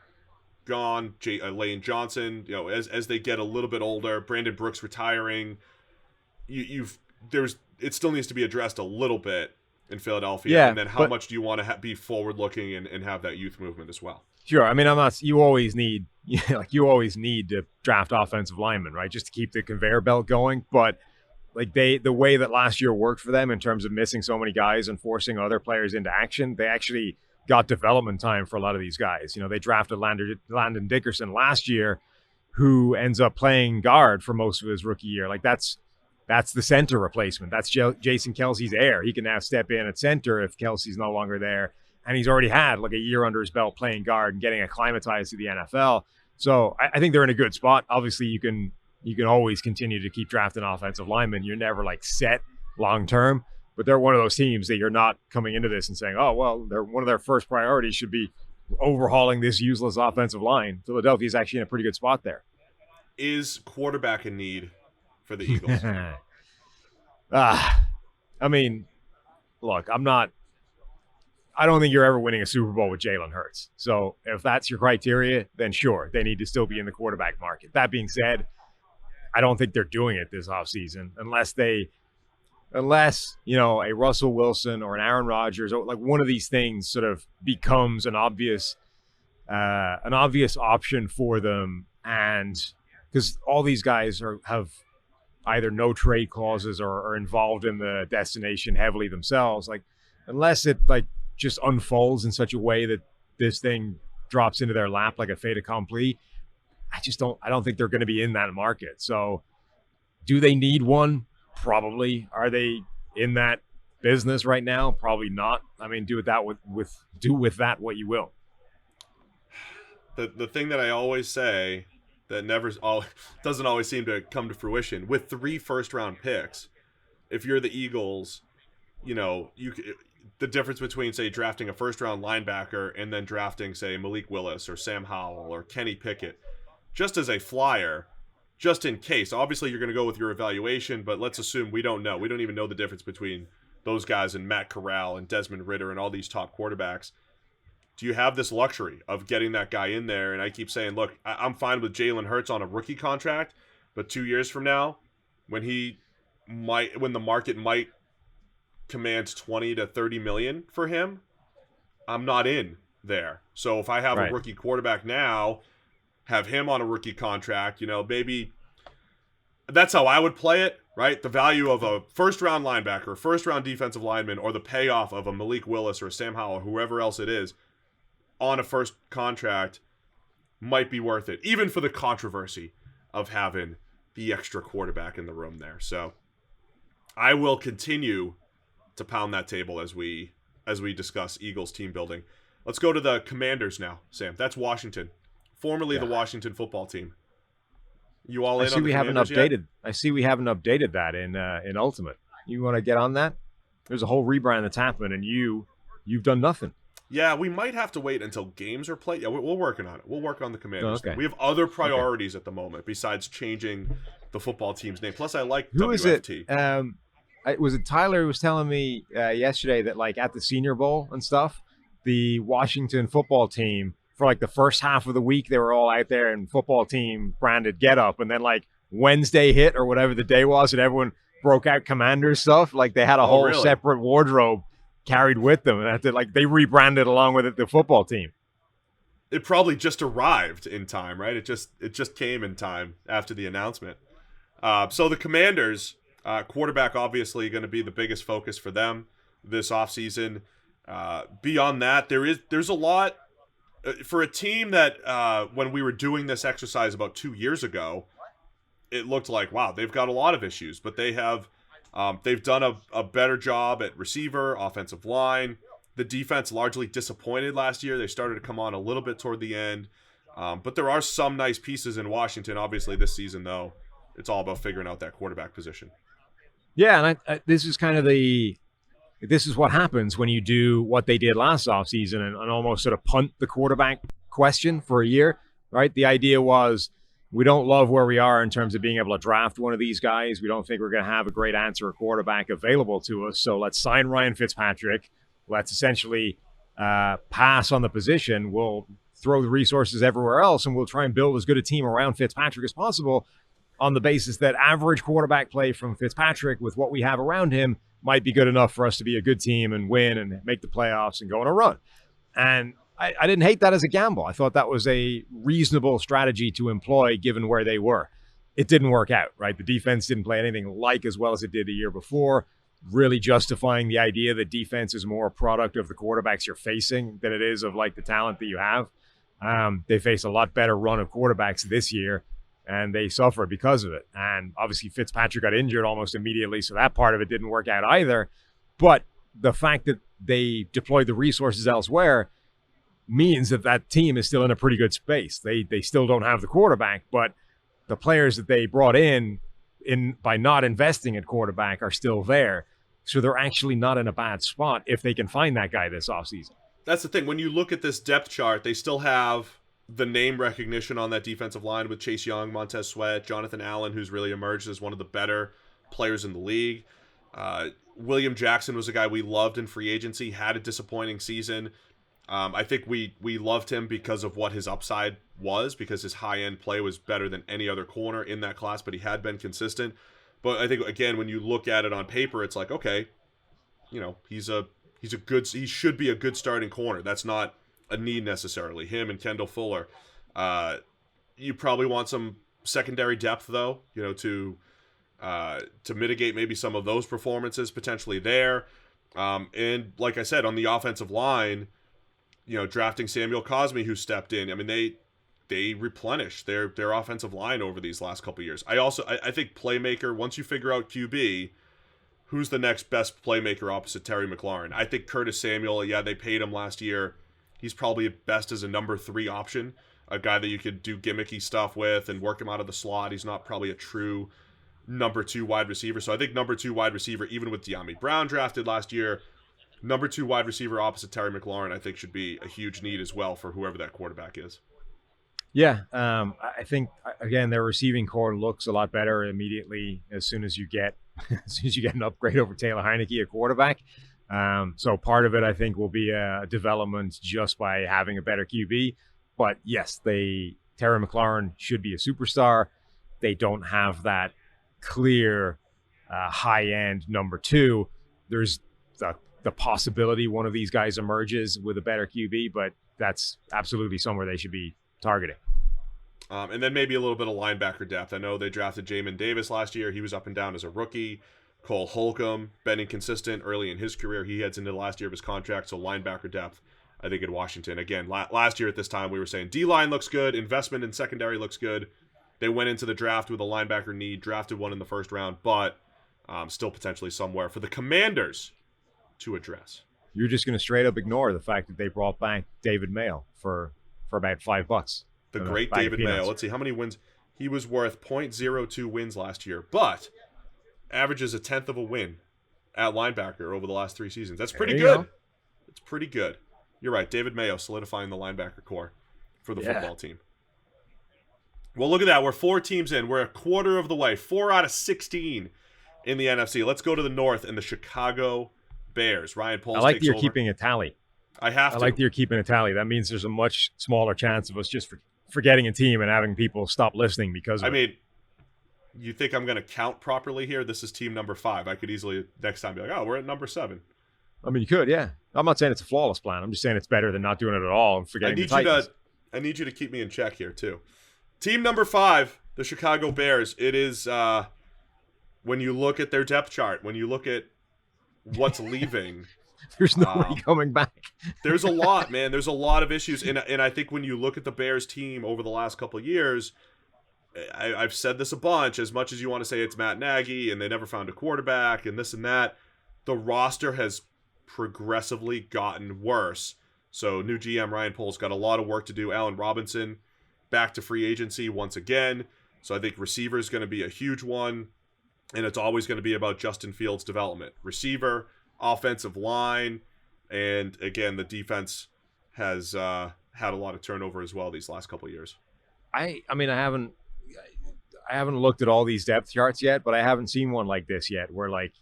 gone, Lane Johnson, as they get a little bit older, Brandon Brooks retiring, it still needs to be addressed a little bit in Philadelphia. Yeah, and then how much do you want to be forward looking and have that youth movement as well? Sure. I mean, you always need to draft offensive linemen, right? Just to keep the conveyor belt going. But like the way that last year worked for them in terms of missing so many guys and forcing other players into action, they actually got development time for a lot of these guys. They drafted Landon Dickerson last year, who ends up playing guard for most of his rookie year. Like that's the center replacement. That's Jason Kelsey's heir. He can now step in at center if Kelsey's no longer there. And he's already had like a year under his belt playing guard and getting acclimatized to the NFL. So I think they're in a good spot. Obviously, you can always continue to keep drafting offensive linemen. You're never like set long term. But they're one of those teams that you're not coming into this and saying, oh, well, one of their first priorities should be overhauling this useless offensive line. Philadelphia's actually in a pretty good spot there. Is quarterback in need for the Eagles? I mean, look, I don't think you're ever winning a Super Bowl with Jalen Hurts. So if that's your criteria, then sure, they need to still be in the quarterback market. That being said, I don't think they're doing it this offseason unless a Russell Wilson or an Aaron Rodgers, or like one of these things sort of becomes an obvious option for them. And because all these guys have either no trade clauses or are involved in the destination heavily themselves, like unless it like just unfolds in such a way that this thing drops into their lap like a fait accompli, I don't think they're going to be in that market. So do they need one? Probably. Are they in that business right now? Probably not. I mean, do with that what you will. The thing that I always say that doesn't always seem to come to fruition, with 3 first-round picks, if you're the Eagles, the difference between, say, drafting a first-round linebacker and then drafting, say, Malik Willis or Sam Howell or Kenny Pickett, just as a flyer, just in case. Obviously, you're going to go with your evaluation, but let's assume we don't know. We don't even know the difference between those guys and Matt Corral and Desmond Ridder and all these top quarterbacks. Do you have this luxury of getting that guy in there? And I keep saying, look, I'm fine with Jalen Hurts on a rookie contract, but 2 years from now, when the market might command 20 to 30 million for him, I'm not in there. So if I have a rookie quarterback now, have him on a rookie contract, maybe that's how I would play it, right? The value of a first-round linebacker, first-round defensive lineman, or the payoff of a Malik Willis or a Sam Howell, whoever else it is, on a first contract might be worth it, even for the controversy of having the extra quarterback in the room there. So I will continue to pound that table as we discuss Eagles team building. Let's go to the Commanders now, Sam. That's Washington, formerly the Washington football team. You all in on the Commanders yet? I see we haven't updated that in Ultimate. You want to get on that? There's a whole rebrand that's happened, and you've done nothing. Yeah, we might have to wait until games are played. Yeah, we're working on it. We'll work on the Commanders. Okay. We have other priorities at the moment besides changing the football team's name. Plus, I like Who WFT. Is it? Was it Tyler who was telling me yesterday that like at the Senior Bowl and stuff, the Washington football team for like the first half of the week they were all out there in football team branded get up, and then like Wednesday hit or whatever the day was, and everyone broke out Commanders stuff. Like they had a whole separate wardrobe carried with them, and they rebranded along with it the football team. It probably just arrived in time, right? It just came in time after the announcement. So the Commanders. Quarterback obviously going to be the biggest focus for them this offseason. Beyond that, there's a lot for a team that when we were doing this exercise about 2 years ago, it looked like, wow, they've got a lot of issues, but they've done a better job at receiver, offensive line. The defense largely disappointed last year. They started to come on a little bit toward the end, but there are some nice pieces in Washington. Obviously this season, though, it's all about figuring out that quarterback position. Yeah, and I this is kind of this is what happens when you do what they did last offseason and almost sort of punt the quarterback question for a year, right? The idea was we don't love where we are in terms of being able to draft one of these guys. We don't think we're going to have a great answer quarterback available to us. So let's sign Ryan Fitzpatrick. Let's essentially pass on the position. We'll throw the resources everywhere else, and we'll try and build as good a team around Fitzpatrick as possible, on the basis that average quarterback play from Fitzpatrick with what we have around him might be good enough for us to be a good team and win and make the playoffs and go on a run. And I didn't hate that as a gamble. I thought that was a reasonable strategy to employ given where they were. It didn't work out, right? The defense didn't play anything like as well as it did the year before, really justifying the idea that defense is more a product of the quarterbacks you're facing than it is of like the talent that you have. They face a lot better run of quarterbacks this year, and they suffered because of it. And obviously Fitzpatrick got injured almost immediately, so that part of it didn't work out either. But the fact that they deployed the resources elsewhere means that team is still in a pretty good space. They still don't have the quarterback, but the players that they brought in by not investing at quarterback are still there. So they're actually not in a bad spot if they can find that guy this offseason. That's the thing. When you look at this depth chart, they still have the name recognition on that defensive line with Chase Young, Montez Sweat, Jonathan Allen, who's really emerged as one of the better players in the league. William Jackson was a guy we loved in free agency, had a disappointing season. I think we loved him because of what his upside was, because his high-end play was better than any other corner in that class, but he had been consistent. But I think, again, when you look at it on paper, it's like, okay, he should be a good starting corner. That's not a need necessarily. Him and Kendall Fuller. You probably want some secondary depth, though, to mitigate maybe some of those performances potentially there. And like I said, on the offensive line, drafting Samuel Cosmi, who stepped in. I mean, they replenished their offensive line over these last couple of years. I think playmaker, once you figure out QB, who's the next best playmaker opposite Terry McLaurin? I think Curtis Samuel, they paid him last year. He's probably best as a number 3 option, a guy that you could do gimmicky stuff with and work him out of the slot. He's not probably a true number 2 wide receiver. So I think number 2 wide receiver, even with De'Ami Brown drafted last year, number 2 wide receiver opposite Terry McLaurin, I think should be a huge need as well for whoever that quarterback is. Yeah, I think again their receiving core looks a lot better immediately as soon as you get an upgrade over Taylor Heineke at quarterback. So part of it I think will be a development just by having a better QB. But yes, Terry McLaurin should be a superstar. They don't have that clear high-end number 2. There's the possibility one of these guys emerges with a better QB, but that's absolutely somewhere they should be targeting. And then maybe a little bit of linebacker depth. I know they drafted Jamin Davis last year. He was up and down as a rookie. Cole Holcomb, been inconsistent early in his career. He heads into the last year of his contract, so linebacker depth, I think, in Washington. Again, last year at this time, we were saying D-line looks good, investment in secondary looks good. They went into the draft with a linebacker need, drafted one in the first round, but still potentially somewhere for the Commanders to address. You're just going to straight up ignore the fact that they brought back David Mayo for about $5. The great David Mayo. Let's see how many wins. He was worth 0.02 wins last year, but averages a 1/10 of a win at linebacker over the last 3 seasons. That's pretty good. It's pretty good. You're right. David Mayo solidifying the linebacker core for the football team. Well, look at that. We're 4 teams in. We're a quarter of the way. 4 out of 16 in the NFC. Let's go to the North and the Chicago Bears. Ryan Poles. I like that you're keeping a tally. I have to. I like that you're keeping a tally. That means there's a much smaller chance of us just forgetting a team and having people stop listening because of it. You think I'm going to count properly here? This is team number 5. I could easily next time be like, oh, we're at number 7. I mean, you could, yeah. I'm not saying it's a flawless plan. I'm just saying it's better than not doing it at all and forgetting the Titans. I need you to keep me in check here, too. Team number 5, the Chicago Bears. It is, when you look at their depth chart, when you look at what's leaving. There's nobody coming back. There's a lot, man. There's a lot of issues. And I think when you look at the Bears team over the last couple of years, I've said this a bunch, as much as you want to say it's Matt Nagy and they never found a quarterback and this and that, the roster has progressively gotten worse. So new GM Ryan Poles got a lot of work to do. Allen Robinson back to free agency once again. So I think receiver is going to be a huge one. And it's always going to be about Justin Fields' development. Receiver, offensive line, and again, the defense has had a lot of turnover as well these last couple of years. I mean, I haven't looked at all these depth charts yet, but I haven't seen one like this yet where like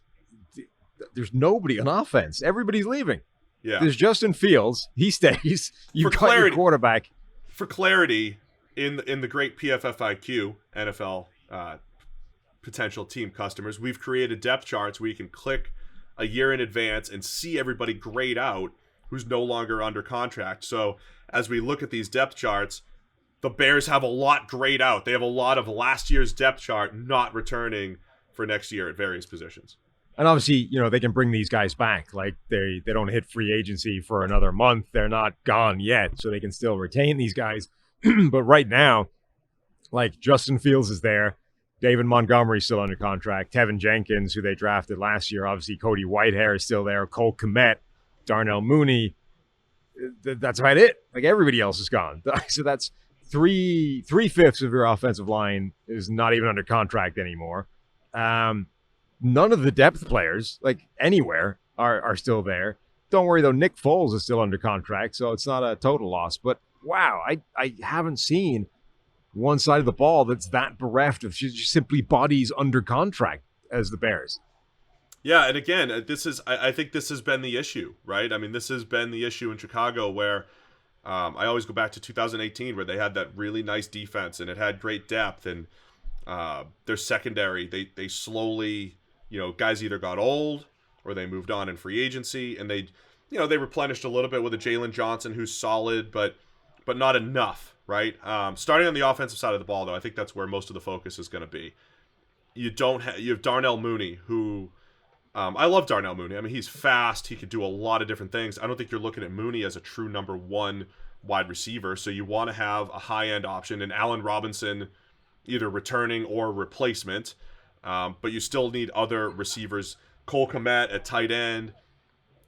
there's nobody on offense. Everybody's leaving. Yeah. There's Justin Fields. He stays. You've got your quarterback. For clarity, in the great PFF IQ NFL potential team customers, we've created depth charts where you can click a year in advance and see everybody grayed out who's no longer under contract. So as we look at these depth charts, the Bears have a lot grayed out. They have a lot of last year's depth chart not returning for next year at various positions. And obviously, they can bring these guys back. Like they don't hit free agency for another month. They're not gone yet, so they can still retain these guys. But right now, like Justin Fields is there. David Montgomery's still under contract. Tevin Jenkins, who they drafted last year. Obviously, Cody Whitehair is still there. Cole Kmet, Darnell Mooney. That's about it. Like everybody else is gone. So that's three-fifths of your offensive line is not even under contract anymore. None of the depth players, like anywhere, are still there. Don't worry, though. Nick Foles is still under contract, so it's not a total loss. But, wow, I haven't seen one side of the ball that's that bereft of just simply bodies under contract as the Bears. Yeah, and again, I think this has been the issue, right? I mean, this has been the issue in Chicago where I always go back to 2018 where they had that really nice defense and it had great depth and their secondary, they slowly, guys either got old or they moved on in free agency and they replenished a little bit with a Jalen Johnson who's solid, but not enough, right? Starting on the offensive side of the ball, though, I think that's where most of the focus is going to be. You have Darnell Mooney, who I love Darnell Mooney. I mean, he's fast. He could do a lot of different things. I don't think you're looking at Mooney as a true number 1 wide receiver. So you want to have a high-end option, and Allen Robinson either returning or replacement. But you still need other receivers. Cole Kmet at tight end,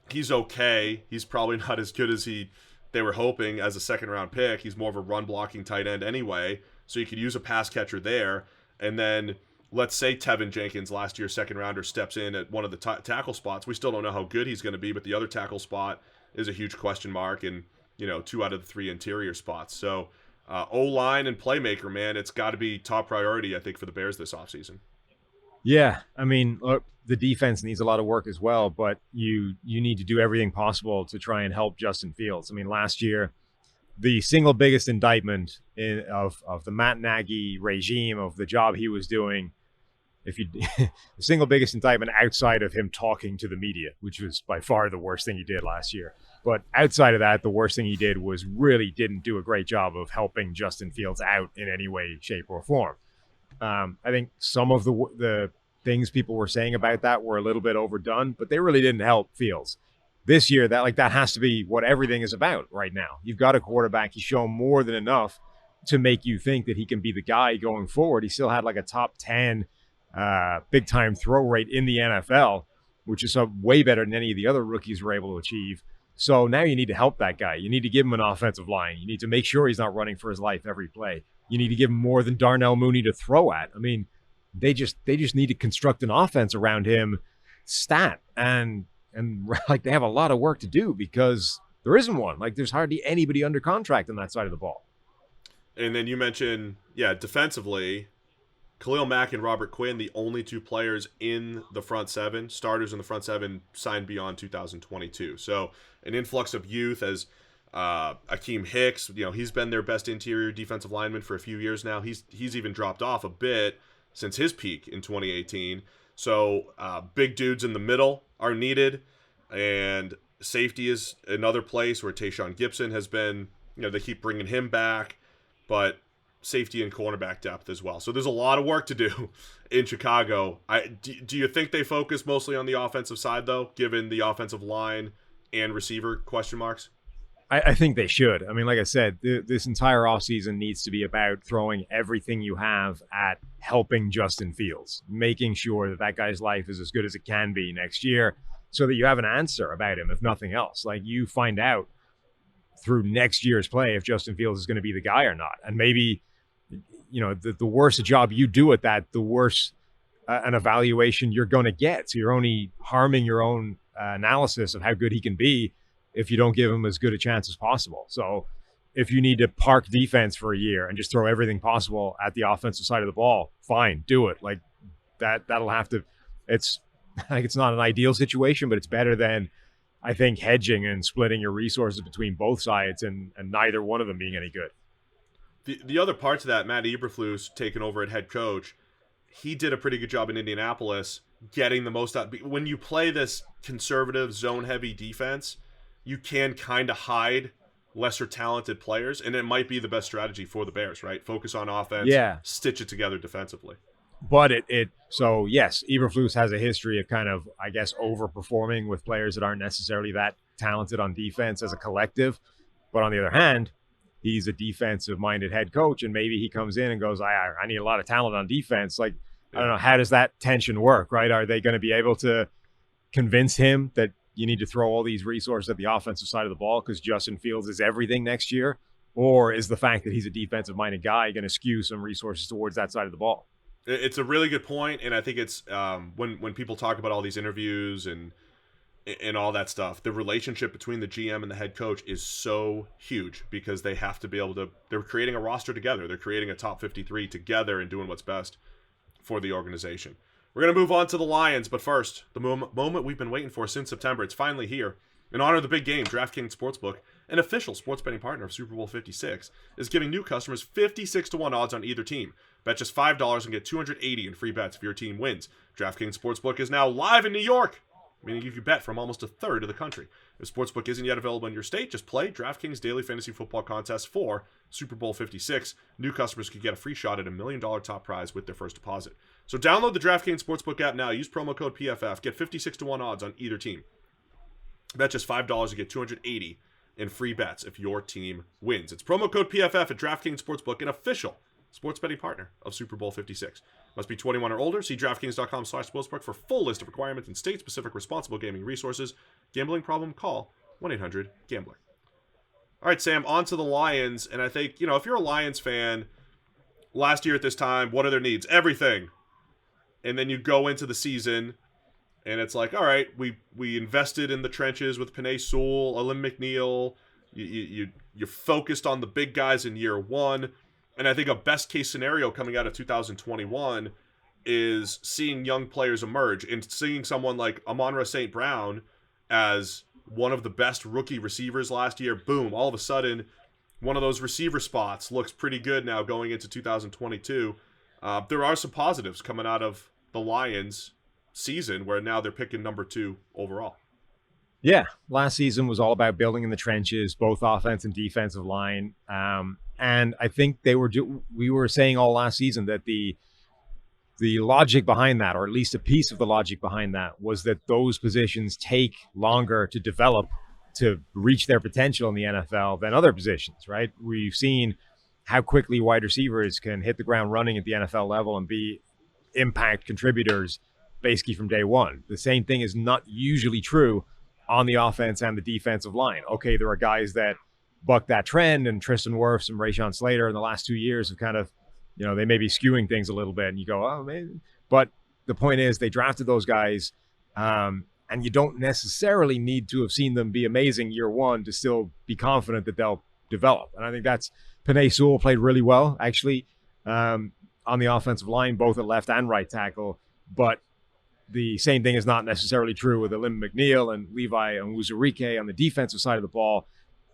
he's okay. He's probably not as good as they were hoping as a second-round pick. He's more of a run-blocking tight end anyway, so you could use a pass catcher there. And then let's say Tevin Jenkins, last year's second rounder, steps in at one of the tackle spots. We still don't know how good he's going to be, but the other tackle spot is a huge question mark, and 2 out of the 3 interior spots. So O-line and playmaker, man, it's got to be top priority, I think, for the Bears this offseason. Yeah, I mean, look, the defense needs a lot of work as well, but you need to do everything possible to try and help Justin Fields. I mean, last year, the single biggest indictment of the Matt Nagy regime, of the job he was doing, the single biggest indictment outside of him talking to the media, which was by far the worst thing he did last year. But outside of that, the worst thing he did was really didn't do a great job of helping Justin Fields out in any way, shape, or form. I think some of the things people were saying about that were a little bit overdone, but they really didn't help Fields. This year, that has to be what everything is about right now. You've got a quarterback. He's shown more than enough to make you think that he can be the guy going forward. He still had like a top 10 big-time throw rate in the NFL, which is way better than any of the other rookies were able to achieve. So now you need to help that guy. You need to give him an offensive line. You need to make sure he's not running for his life every play. You need to give him more than Darnell Mooney to throw at. I mean, they just need to construct an offense around him stat. And like, they have a lot of work to do because there isn't one. Like, there's hardly anybody under contract on that side of the ball. And then you mentioned, defensively, Khalil Mack and Robert Quinn, the only 2 players in the front 7, starters in the front 7, signed beyond 2022. So an influx of youth as Akeem Hicks, he's been their best interior defensive lineman for a few years now. He's even dropped off a bit since his peak in 2018. So big dudes in the middle are needed, and safety is another place where Tayshaun Gibson has been, they keep bringing him back, but safety and cornerback depth as well. So there's a lot of work to do in Chicago. Do you think they focus mostly on the offensive side, though, given the offensive line and receiver question marks? I think they should. I mean, like I said, this entire offseason needs to be about throwing everything you have at helping Justin Fields, making sure that guy's life is as good as it can be next year so that you have an answer about him, if nothing else. Like, you find out through next year's play if Justin Fields is going to be the guy or not. And maybe, the worse a job you do at that, the worse an evaluation you're going to get. So you're only harming your own analysis of how good he can be if you don't give him as good a chance as possible. So if you need to park defense for a year and just throw everything possible at the offensive side of the ball, fine, do it. Like, that'll have to, it's not an ideal situation, but it's better than, I think, hedging and splitting your resources between both sides and neither one of them being any good. The other part to that, Matt Eberflus taking over at head coach, he did a pretty good job in Indianapolis getting the most out. When you play this conservative, zone-heavy defense, you can kind of hide lesser talented players, and it might be the best strategy for the Bears, right? Focus on offense, stitch it together defensively. But so yes, Eberflus has a history of kind of, I guess, overperforming with players that aren't necessarily that talented on defense as a collective. But on the other hand, he's a defensive-minded head coach, and maybe he comes in and goes, I need a lot of talent on defense. Like, I don't know, how does that tension work, right? Are they going to be able to convince him that you need to throw all these resources at the offensive side of the ball because Justin Fields is everything next year? Or is the fact that he's a defensive-minded guy going to skew some resources towards that side of the ball? It's a really good point, and I think it's when people talk about all these interviews and all that stuff, the relationship between the GM and the head coach is so huge because they have to be able to, they're creating a roster together. They're creating a top 53 together and doing what's best for the organization. We're going to move on to the Lions, but first, the moment we've been waiting for since September. It's finally here. In honor of the big game, DraftKings Sportsbook, an official sports betting partner of Super Bowl 56, is giving new customers 56-1 odds on either team. Bet just $5 and get $280 in free bets if your team wins. DraftKings Sportsbook is now live in New York, meaning you can bet from almost a third of the country. If Sportsbook isn't yet available in your state, just play DraftKings Daily Fantasy Football Contest for Super Bowl 56. New customers could get a free shot at $1 million top prize with their first deposit. So download the DraftKings Sportsbook app now. Use promo code PFF. Get 56-1 odds on either team. Bet just $5 and get $280 in free bets if your team wins. It's promo code PFF at DraftKings Sportsbook, an official sports betting partner of Super Bowl 56. Must be 21 or older. See DraftKings.com/sportsbook for full list of requirements and state-specific responsible gaming resources. Gambling problem? Call 1-800-GAMBLER. All right, Sam, on to the Lions. And I think, if you're a Lions fan, last year at this time, what are their needs? Everything. and then you go into the season, and it's like, all right, we invested in the trenches with Penei Sewell, Alim McNeil. You're focused on the big guys in year one. And I think a best case scenario coming out of 2021 is seeing young players emerge and seeing someone like Amon-Ra St. Brown as one of the best rookie receivers last year. Boom, all of a sudden, one of those receiver spots looks pretty good now going into 2022. There are some positives coming out of the Lions season where now they're picking number 2 overall. Yeah, last season was all about building in the trenches, both offense and defensive line. And I think we were saying all last season that the logic behind that, or at least a piece of the logic behind that, was that those positions take longer to develop to reach their potential in the NFL than other positions, right? We've seen how quickly wide receivers can hit the ground running at the NFL level and be impact contributors basically from day one. The same thing is not usually true on the offense and the defensive line. Okay, there are guys that buck that trend, and Tristan Wirfs and Rashawn Slater in the last 2 years have kind of, they may be skewing things a little bit, and you go, oh, maybe. But the point is they drafted those guys, and you don't necessarily need to have seen them be amazing year one to still be confident that they'll develop. And I think that's Penei Sewell played really well, actually, on the offensive line, both at left and right tackle. But the same thing is not necessarily true with Alim McNeil and Levi and Onwuzurike on the defensive side of the ball.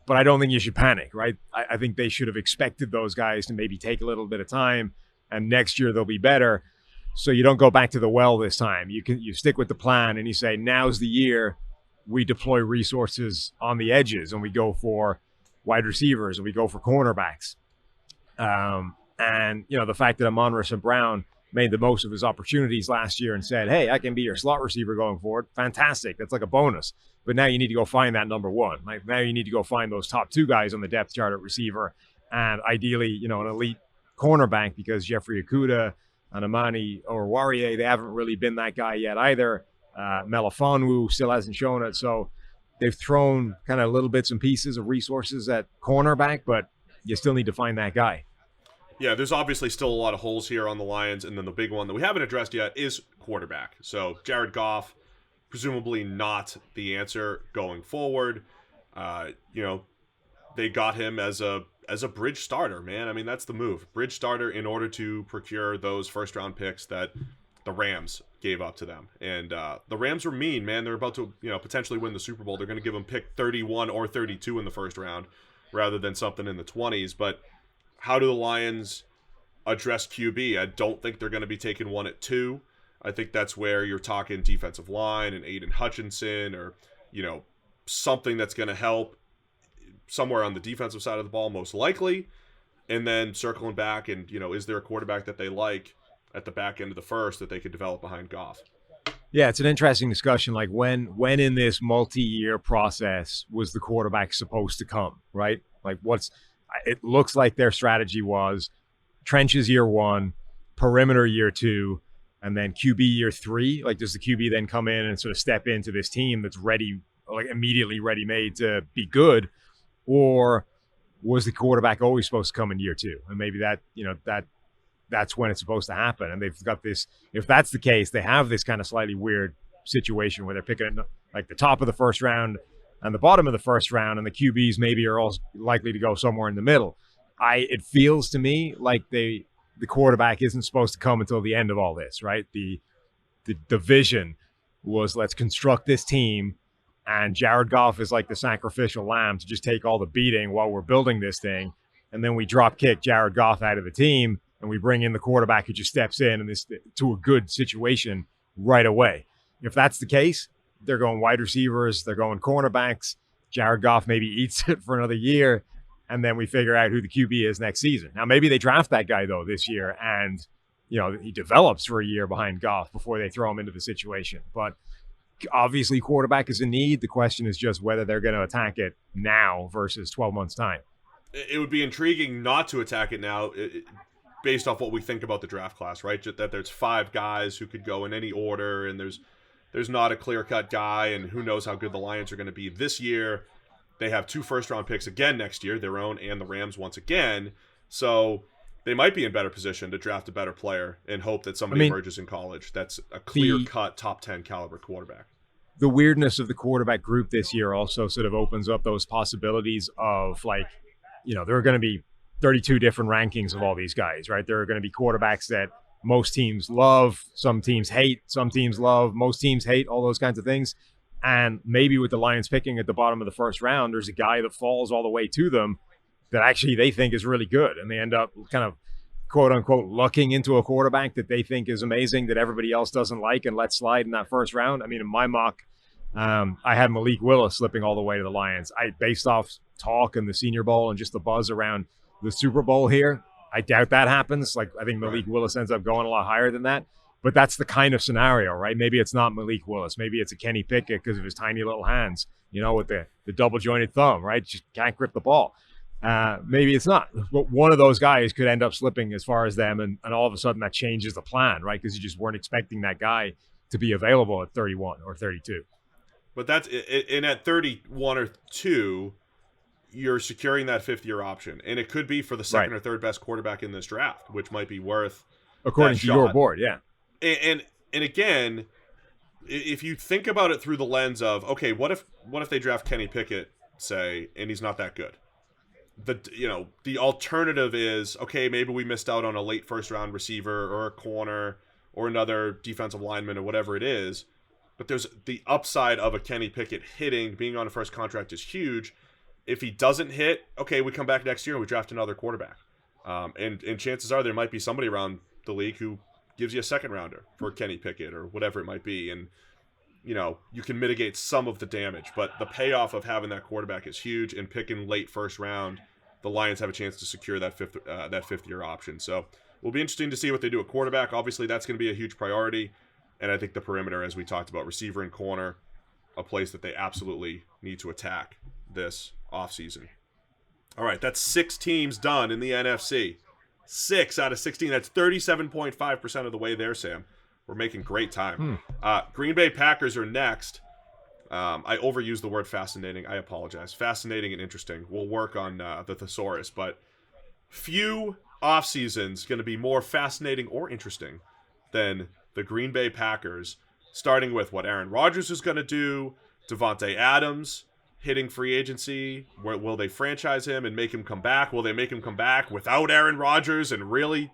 But I don't think you should panic, right? I think they should have expected those guys to maybe take a little bit of time, and next year they'll be better. So you don't go back to the well this time. You stick with the plan, and you say, now's the year we deploy resources on the edges, and we go for wide receivers, and we go for cornerbacks. And the fact that Amon-Ra St. Brown made the most of his opportunities last year and said, hey, I can be your slot receiver going forward. Fantastic. That's like a bonus. But now you need to go find that number 1. Like, now you need to go find those top 2 guys on the depth chart at receiver, and ideally, an elite cornerback, because Jeffrey Okudah and Amani Oruwariye, they haven't really been that guy yet either. Melifonwu still hasn't shown it. So they've thrown kind of little bits and pieces of resources at cornerback, but you still need to find that guy. Yeah, there's obviously still a lot of holes here on the Lions, and then the big one that we haven't addressed yet is quarterback. So Jared Goff, presumably not the answer going forward. They got him as a bridge starter, man. I mean, that's the move. Bridge starter in order to procure those first-round picks that the Rams gave up to them. And the Rams were mean, man. They're about to, potentially win the Super Bowl. They're going to give them pick 31 or 32 in the first round rather than something in the 20s. But how do the Lions address QB? I don't think they're going to be taking one at 2. I think that's where you're talking defensive line and Aiden Hutchinson, or, something that's going to help somewhere on the defensive side of the ball, most likely. And then circling back and, is there a quarterback that they like at the back end of the first that they could develop behind Goff? Yeah, it's an interesting discussion. Like, when in this multi-year process was the quarterback supposed to come, right? Like, it looks like their strategy was trenches year 1, perimeter year 2, and then QB year 3. Like, does the QB then come in and sort of step into this team that's ready, like immediately ready-made to be good? Or was the quarterback always supposed to come in year 2? And maybe that's when it's supposed to happen. And they've got this, if that's the case, they have this kind of slightly weird situation where they're picking it like the top of the first round and the bottom of the first round, and the QBs maybe are all likely to go somewhere in the middle. It feels to me like the quarterback isn't supposed to come until the end of all this, right? The vision was, let's construct this team, and Jared Goff is like the sacrificial lamb to just take all the beating while we're building this thing, and then we drop kick Jared Goff out of the team, and we bring in the quarterback who just steps in and this to a good situation right away. If that's the case, they're going wide receivers, they're going cornerbacks. Jared Goff maybe eats it for another year, and then we figure out who the QB is next season. Now, maybe they draft that guy, though, this year, and he develops for a year behind Goff before they throw him into the situation. But obviously, quarterback is a need. The question is just whether they're going to attack it now versus 12 months' time. It would be intriguing not to attack it now based off what we think about the draft class, right? That there's 5 guys who could go in any order, and there's not a clear-cut guy, and who knows how good the Lions are going to be this year. They have 2 first-round picks again next year, their own and the Rams once again. So they might be in better position to draft a better player and hope that somebody emerges in college that's a clear-cut top 10 caliber quarterback. The weirdness of the quarterback group this year also sort of opens up those possibilities of, like, you know, there are going to be 32 different rankings of all these guys, right? There are going to be quarterbacks that most teams love, some teams hate, some teams love, most teams hate, all those kinds of things. And maybe with the Lions picking at the bottom of the first round, there's a guy that falls all the way to them that actually they think is really good. And they end up kind of, quote unquote, lucking into a quarterback that they think is amazing that everybody else doesn't like and let slide in that first round. I mean, in my mock, I had Malik Willis slipping all the way to the Lions. Based off talk and the Senior Bowl and just the buzz around the Super Bowl here, I doubt that happens. Like, I think Malik Willis ends up going a lot higher than that. But that's the kind of scenario, right? Maybe it's not Malik Willis. Maybe it's a Kenny Pickett because of his tiny little hands, you know, with the double-jointed thumb, right? Just can't grip the ball. Maybe it's not. But one of those guys could end up slipping as far as them, and all of a sudden that changes the plan, right? Because you just weren't expecting that guy to be available at 31 or 32. But that's in at 31 or 2, you're securing that fifth-year option. And it could be for the second or third best quarterback in this draft, which might be worth according to your board, yeah. And again, if you think about it through the lens of, okay, what if they draft Kenny Pickett, say, and he's not that good? The alternative is, okay, maybe we missed out on a late first round receiver or a corner or another defensive lineman or whatever it is. But there's the upside of a Kenny Pickett hitting, being on a first contract is huge. If he doesn't hit, okay, we come back next year and we draft another quarterback. And chances are there might be somebody around the league who gives you a second rounder for Kenny Pickett or whatever it might be. And, you know, you can mitigate some of the damage, but the payoff of having that quarterback is huge. And picking late first round, the Lions have a chance to secure that fifth year option. So it will be interesting to see what they do at quarterback. Obviously, that's going to be a huge priority. And I think the perimeter, as we talked about, receiver and corner, a place that they absolutely need to attack this offseason. All right, that's 6 teams done in the NFC. 6 out of 16. That's 37.5% of the way there, Sam. We're making great time. Green Bay Packers are next. I overused the word fascinating. I apologize. Fascinating and interesting. We'll work on the thesaurus, but few off seasons going to be more fascinating or interesting than the Green Bay Packers, starting with what Aaron Rodgers is going to do, Davante Adams hitting free agency. Will they franchise him and make him come back? Will they make him come back without Aaron Rodgers and really,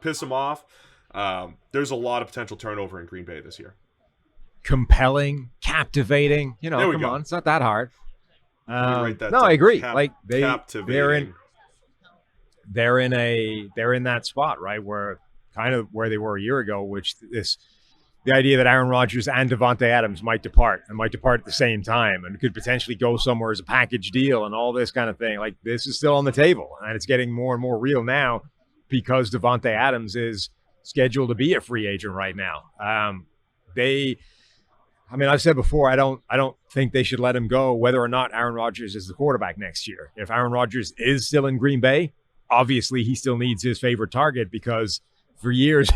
piss him off? There's a lot of potential turnover in Green Bay this year. Compelling, captivating. Come on, it's not that hard. I agree. They're in that spot, right, where kind of where they were a year ago, which the idea that Aaron Rodgers and Davante Adams might depart at the same time and could potentially go somewhere as a package deal and all this kind of thing. Like, this is still on the table, and it's getting more and more real now because Davante Adams is scheduled to be a free agent right now. I've said before, I don't think they should let him go whether or not Aaron Rodgers is the quarterback next year. If Aaron Rodgers is still in Green Bay, obviously he still needs his favorite target because for years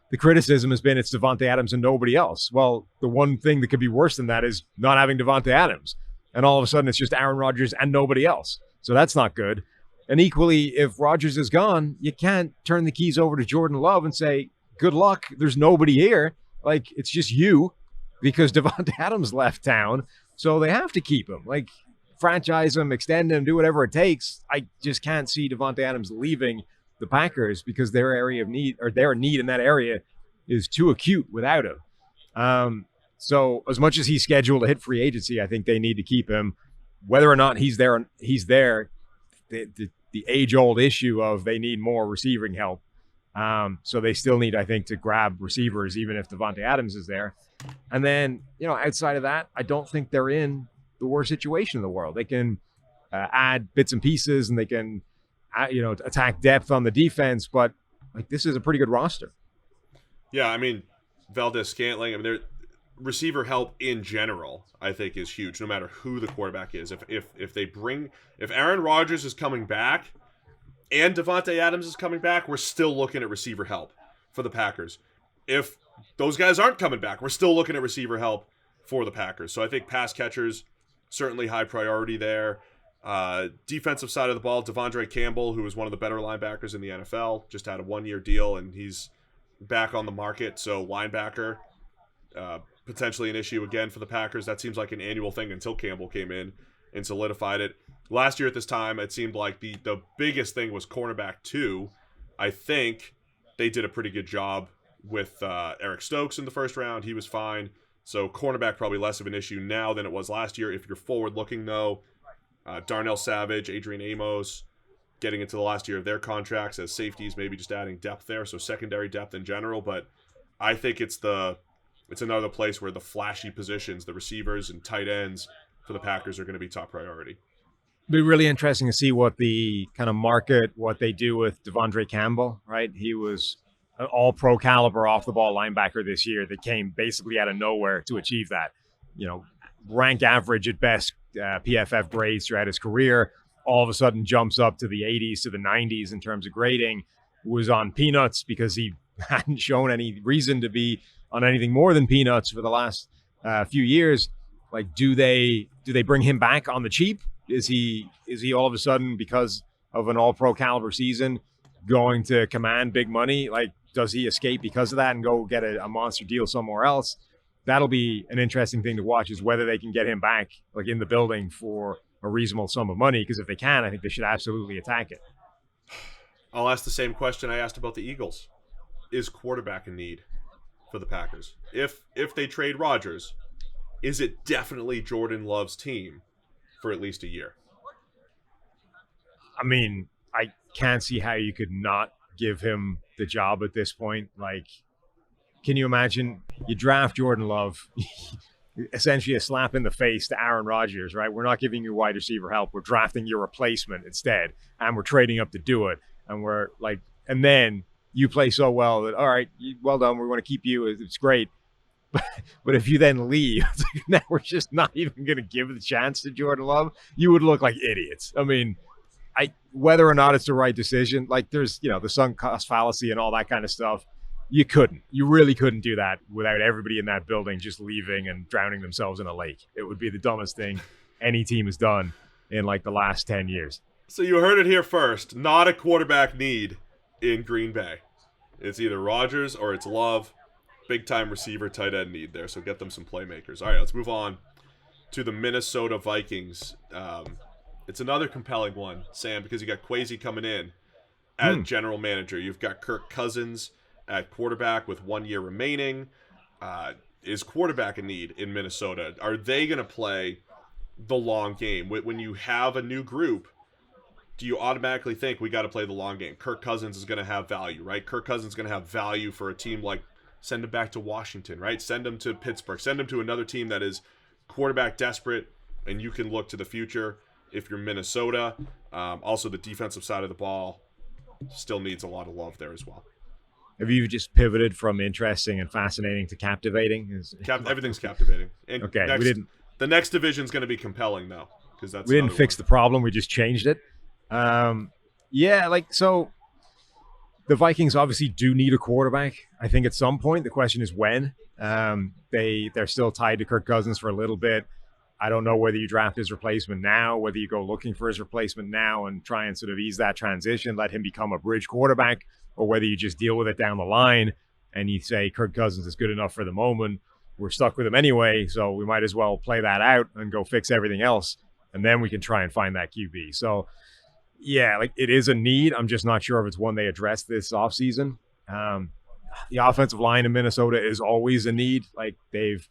the criticism has been it's Davante Adams and nobody else. Well, the one thing that could be worse than that is not having Davante Adams. And all of a sudden it's just Aaron Rodgers and nobody else. So that's not good. And equally, if Rodgers is gone, you can't turn the keys over to Jordan Love and say, good luck, there's nobody here. Like, it's just you because Davante Adams left town. So they have to keep him. Like, franchise him, extend him, do whatever it takes. I just can't see Davante Adams leaving the Packers because their area of need, or their need in that area, is too acute without him. So as much as he's scheduled to hit free agency, I think they need to keep him. Whether or not he's there. The age-old issue of they need more receiving help. So they still need, I think, to grab receivers, even if Davante Adams is there. And then, outside of that, I don't think they're in the worst situation in the world. They can add bits and pieces, and they can attack depth on the defense, but this is a pretty good roster. Yeah, Valdez-Scantling, their receiver help in general, I think, is huge, no matter who the quarterback is. If Aaron Rodgers is coming back and Davante Adams is coming back, we're still looking at receiver help for the Packers. If those guys aren't coming back, we're still looking at receiver help for the Packers. So I think pass catchers, certainly high priority there. Defensive side of the ball, Devondre Campbell, who is one of the better linebackers in the NFL, just had a 1-year deal, and he's back on the market. So linebacker, potentially an issue again for the Packers. That seems like an annual thing until Campbell came in and solidified it. Last year at this time, it seemed like the biggest thing was cornerback 2. I think they did a pretty good job with Eric Stokes in the first round. He was fine. So cornerback probably less of an issue now than it was last year. If you're forward-looking, though, Darnell Savage, Adrian Amos, getting into the last year of their contracts as safeties, maybe just adding depth there, so secondary depth in general. But I think it's another place where the flashy positions, the receivers and tight ends for the Packers are going to be top priority. Be really interesting to see what the kind of market, what they do with Devondre Campbell, right? He was an all-pro caliber off-the-ball linebacker this year that came basically out of nowhere to achieve that. Rank average at best PFF grades throughout his career, all of a sudden jumps up to the 80s to the 90s in terms of grading, was on peanuts because he hadn't shown any reason to be on anything more than peanuts for the last few years. Like, do they bring him back on the cheap? Is he all of a sudden, because of an all-pro caliber season, going to command big money? Like, does he escape because of that and go get a monster deal somewhere else? That'll be an interesting thing to watch, is whether they can get him back like in the building for a reasonable sum of money. Because if they can, I think they should absolutely attack it. I'll ask the same question I asked about the Eagles. Is quarterback a need for the Packers? If they trade Rodgers, is it definitely Jordan Love's team for at least a year? I mean, I can't see how you could not give him the job at this point. Like, can you imagine you draft Jordan Love, essentially a slap in the face to Aaron Rodgers, right? We're not giving you wide receiver help. We're drafting your replacement instead, and we're trading up to do it. And we're like, and then you play so well that, all right, well done. We want to keep you. It's great. But if you then leave, now we're just not even going to give the chance to Jordan Love. You would look like idiots. I mean, whether or not it's the right decision, like there's, the sunk cost fallacy and all that kind of stuff. You really couldn't do that without everybody in that building just leaving and drowning themselves in a lake. It would be the dumbest thing any team has done in like the last 10 years. So you heard it here first. Not a quarterback need in Green Bay. It's either Rodgers or it's Love. Big time receiver, tight end need there. So get them some playmakers. All right, let's move on to the Minnesota Vikings. It's another compelling one, Sam, because you got Kwesi coming in as general manager. You've got Kirk Cousins at quarterback with 1 year remaining. Is quarterback a need in Minnesota? Are they going to play the long game? When you have a new group, do you automatically think we got to play the long game? Kirk Cousins is going to have value, right? Kirk Cousins is going to have value for a team like, send him back to Washington, right? Send him to Pittsburgh. Send him to another team that is quarterback desperate, and you can look to the future if you're Minnesota. Also, the defensive side of the ball still needs a lot of love there as well. Have you just pivoted from interesting and fascinating to captivating? Everything's captivating. And okay, the next division is going to be compelling, though, because we didn't fix the problem. We just changed it. So the Vikings obviously do need a quarterback. I think at some point. The question is when. They're still tied to Kirk Cousins for a little bit. I don't know whether you draft his replacement now, whether you go looking for his replacement now and try and sort of ease that transition, let him become a bridge quarterback, or whether you just deal with it down the line and you say Kirk Cousins is good enough for the moment. We're stuck with him anyway, so we might as well play that out and go fix everything else, and then we can try and find that QB. So, yeah, like it is a need. I'm just not sure if it's one they address this offseason. The offensive line in Minnesota is always a need. Like they've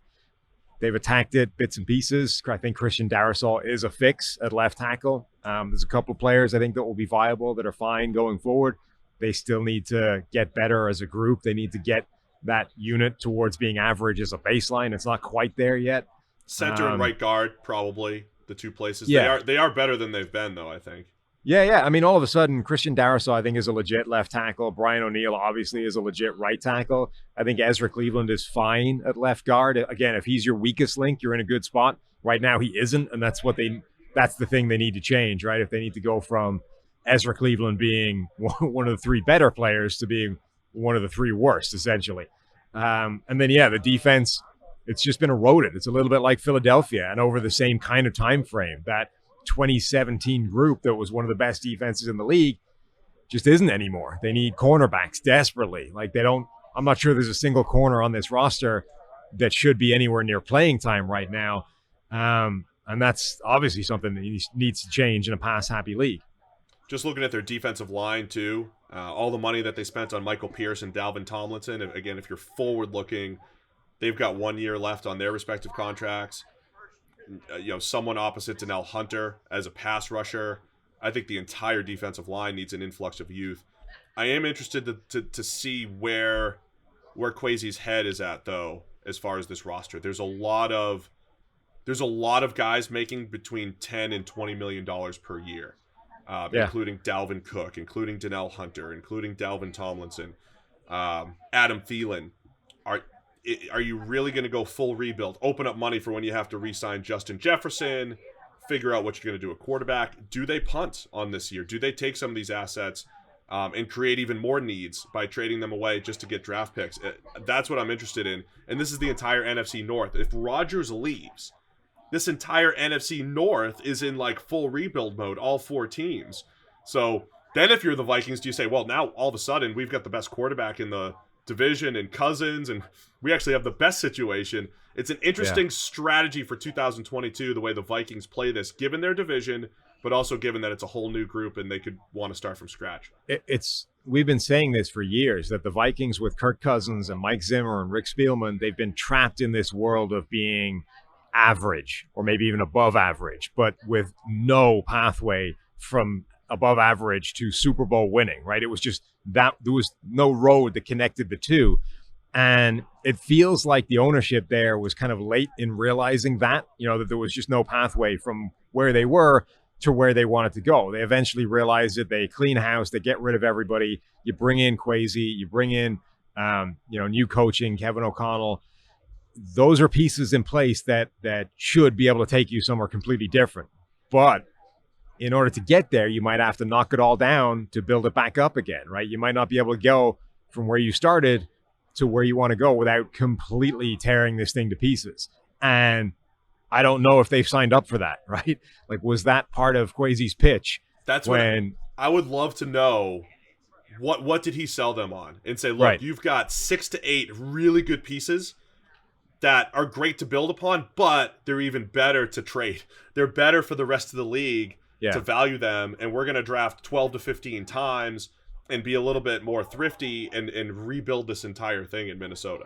attacked it bits and pieces. I think Christian Darrisaw is a fix at left tackle. There's a couple of players I think that will be viable, that are fine going forward. They still need to get better as a group. They need to get that unit towards being average as a baseline. It's not quite there yet. Center and right guard, probably the two places. Yeah. They are better than they've been, though, I think. Yeah. I mean, all of a sudden, Christian Darrisaw, I think, is a legit left tackle. Brian O'Neill, obviously, is a legit right tackle. I think Ezra Cleveland is fine at left guard. Again, if he's your weakest link, you're in a good spot. Right now, he isn't, and that's the thing they need to change, right? If they need to go from Ezra Cleveland being one of the three better players to being one of the three worst, essentially. And then, the defense, it's just been eroded. It's a little bit like Philadelphia, and over the same kind of time frame, that 2017 group that was one of the best defenses in the league just isn't anymore. They need cornerbacks desperately. Like I'm not sure there's a single corner on this roster that should be anywhere near playing time right now. And that's obviously something that needs to change in a pass-happy league. Just looking at their defensive line, too, all the money that they spent on Michael Pierce and Dalvin Tomlinson, again, if you're forward-looking, they've got 1 year left on their respective contracts. Someone opposite Danielle Hunter as a pass rusher. I think the entire defensive line needs an influx of youth. I am interested to see where Kwesi's head is at, though, as far as this roster. There's a lot of guys making between $10 and $20 million per year. Including Dalvin Cook, including Danielle Hunter, including Dalvin Tomlinson, Adam Thielen. Are you really going to go full rebuild? Open up money for when you have to re-sign Justin Jefferson, figure out what you're going to do at quarterback. Do they punt on this year? Do they take some of these assets and create even more needs by trading them away just to get draft picks? That's what I'm interested in. And this is the entire NFC North. If Rodgers leaves, this entire NFC North is in like full rebuild mode, all 4 teams. So then if you're the Vikings, do you say, well, now all of a sudden we've got the best quarterback in the division and Cousins, and we actually have the best situation. It's an interesting strategy for 2022, the way the Vikings play this, given their division, but also given that it's a whole new group and they could want to start from scratch. We've been saying this for years, that the Vikings with Kirk Cousins and Mike Zimmer and Rick Spielman, they've been trapped in this world of being average or maybe even above average, but with no pathway from above average to Super Bowl winning, right? It was just that there was no road that connected the two. And it feels like the ownership there was kind of late in realizing that, that there was just no pathway from where they were to where they wanted to go. They eventually realized that they clean house, they get rid of everybody. You bring in Kwesi, you bring in, new coaching, Kevin O'Connell. Those are pieces in place that should be able to take you somewhere completely different. But in order to get there, you might have to knock it all down to build it back up again, right? You might not be able to go from where you started to where you want to go without completely tearing this thing to pieces. And I don't know if they've signed up for that, right? Like, was that part of Kwesi's pitch? That's when I would love to know what did he sell them on and say, look, You've got 6 to 8 really good pieces that are great to build upon, but they're even better to trade. They're better for the rest of the league to value them, and we're going to draft 12 to 15 times and be a little bit more thrifty and rebuild this entire thing in Minnesota.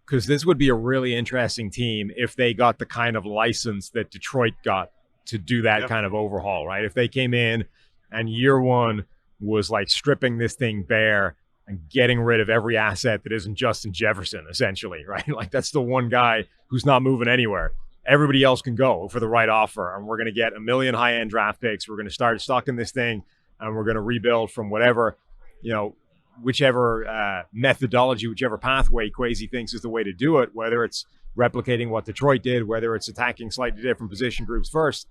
Because this would be a really interesting team if they got the kind of license that Detroit got to do that kind of overhaul, right? If they came in and year one was like stripping this thing bare and getting rid of every asset that isn't Justin Jefferson, essentially, right? Like, that's the one guy who's not moving anywhere. Everybody else can go for the right offer, and we're going to get 1 million high-end draft picks. We're going to start stocking this thing, and we're going to rebuild from whatever, whichever methodology, whichever pathway Kwesi thinks is the way to do it, whether it's replicating what Detroit did, whether it's attacking slightly different position groups first.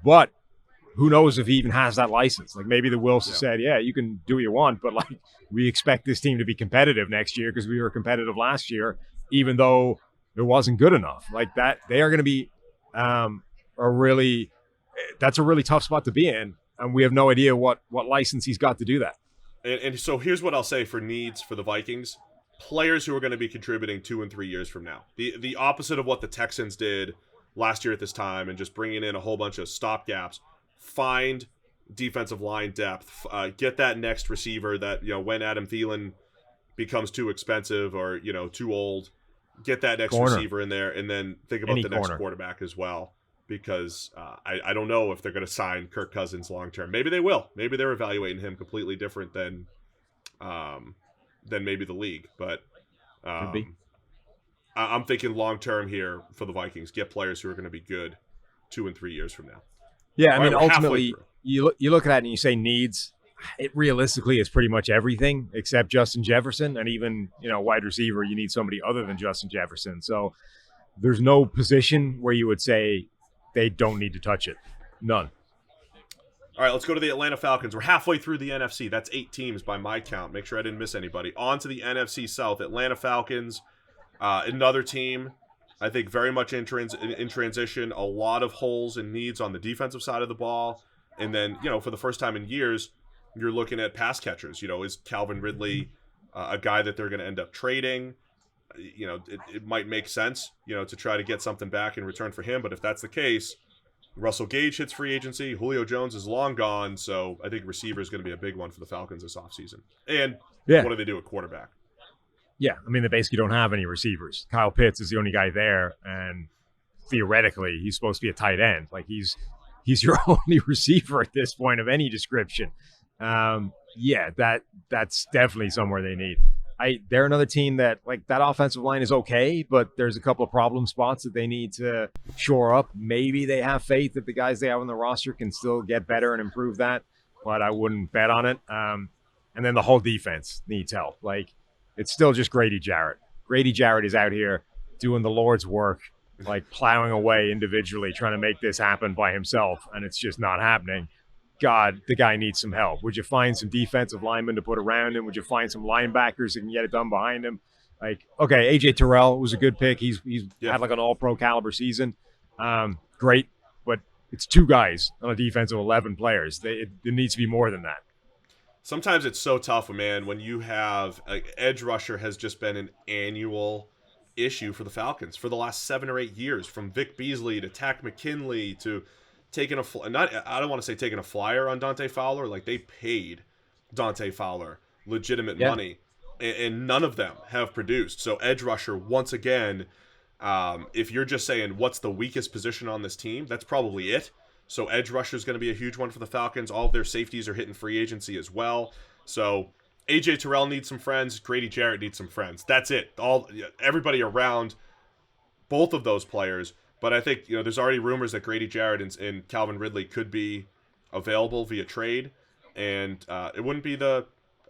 But who knows if he even has that license? Like, maybe the Wills said, you can do what you want, but like, we expect this team to be competitive next year because we were competitive last year, even though it wasn't good enough. Like that, they are going to be that's a really tough spot to be in. And we have no idea what license he's got to do that. And so here's what I'll say for needs for the Vikings. Players who are going to be contributing 2 and 3 years from now. The opposite of what the Texans did last year at this time and just bringing in a whole bunch of stopgaps. Find defensive line depth. Get that next receiver that, when Adam Thielen becomes too expensive or, too old, get that next receiver in there, and then think about the next quarterback as well. Because I don't know if they're going to sign Kirk Cousins long term. Maybe they will. Maybe they're evaluating him completely different than maybe the league. But I'm thinking long term here for the Vikings. Get players who are going to be good 2 and 3 years from now. Yeah, I mean, ultimately, you look at that and you say needs. It realistically is pretty much everything except Justin Jefferson, and even wide receiver. You need somebody other than Justin Jefferson. So there's no position where you would say they don't need to touch it. None. All right, let's go to the Atlanta Falcons. We're halfway through the NFC. That's 8 teams by my count. Make sure I didn't miss anybody. On to the NFC South. Atlanta Falcons, another team I think very much in transition, a lot of holes and needs on the defensive side of the ball. And then, for the first time in years, you're looking at pass catchers. Is Calvin Ridley a guy that they're going to end up trading? It might make sense, to try to get something back in return for him. But if that's the case, Russell Gage hits free agency. Julio Jones is long gone. So I think receiver is going to be a big one for the Falcons this offseason. And what do they do at quarterback? Yeah, I mean, they basically don't have any receivers. Kyle Pitts is the only guy there, and theoretically, he's supposed to be a tight end. Like, he's your only receiver at this point of any description. That's definitely somewhere they need. They're another team that, like, that offensive line is okay, but there's a couple of problem spots that they need to shore up. Maybe they have faith that the guys they have on the roster can still get better and improve that, but I wouldn't bet on it. And then the whole defense needs help. Like, it's still just Grady Jarrett. Grady Jarrett is out here doing the Lord's work, like plowing away individually, trying to make this happen by himself, and it's just not happening. God, the guy needs some help. Would you find some defensive linemen to put around him? Would you find some linebackers that can get it done behind him? Like, okay, AJ Terrell was a good pick. He's had like an all-pro caliber season. Great, but it's two guys on a defense of 11 players. There needs to be more than that. Sometimes it's so tough, man, when you have edge rusher has just been an annual issue for the Falcons for the last 7 or 8 years, from Vic Beasley to Tack McKinley to taking I don't want to say taking a flyer on Dante Fowler. Like, they paid Dante Fowler legitimate money, and none of them have produced. So edge rusher, once again, if you're just saying what's the weakest position on this team, that's probably it. So edge rusher is going to be a huge one for the Falcons. All of their safeties are hitting free agency as well. So AJ Terrell needs some friends. Grady Jarrett needs some friends. That's it. Everybody around both of those players. But I think, there's already rumors that Grady Jarrett and Calvin Ridley could be available via trade. And it wouldn't be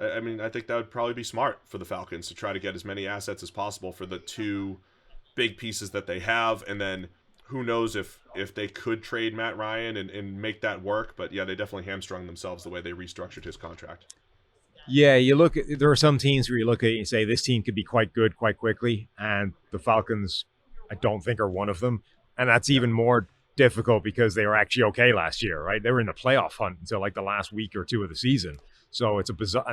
I think that would probably be smart for the Falcons to try to get as many assets as possible for the two big pieces that they have. And then who knows if they could trade Matt Ryan and make that work. But, yeah, they definitely hamstrung themselves the way they restructured his contract. Yeah, there are some teams where you look at it and say this team could be quite good quite quickly, and the Falcons, I don't think, are one of them. And that's even more difficult because they were actually okay last year, right? They were in the playoff hunt until like the last week or two of the season. So it's a bizarre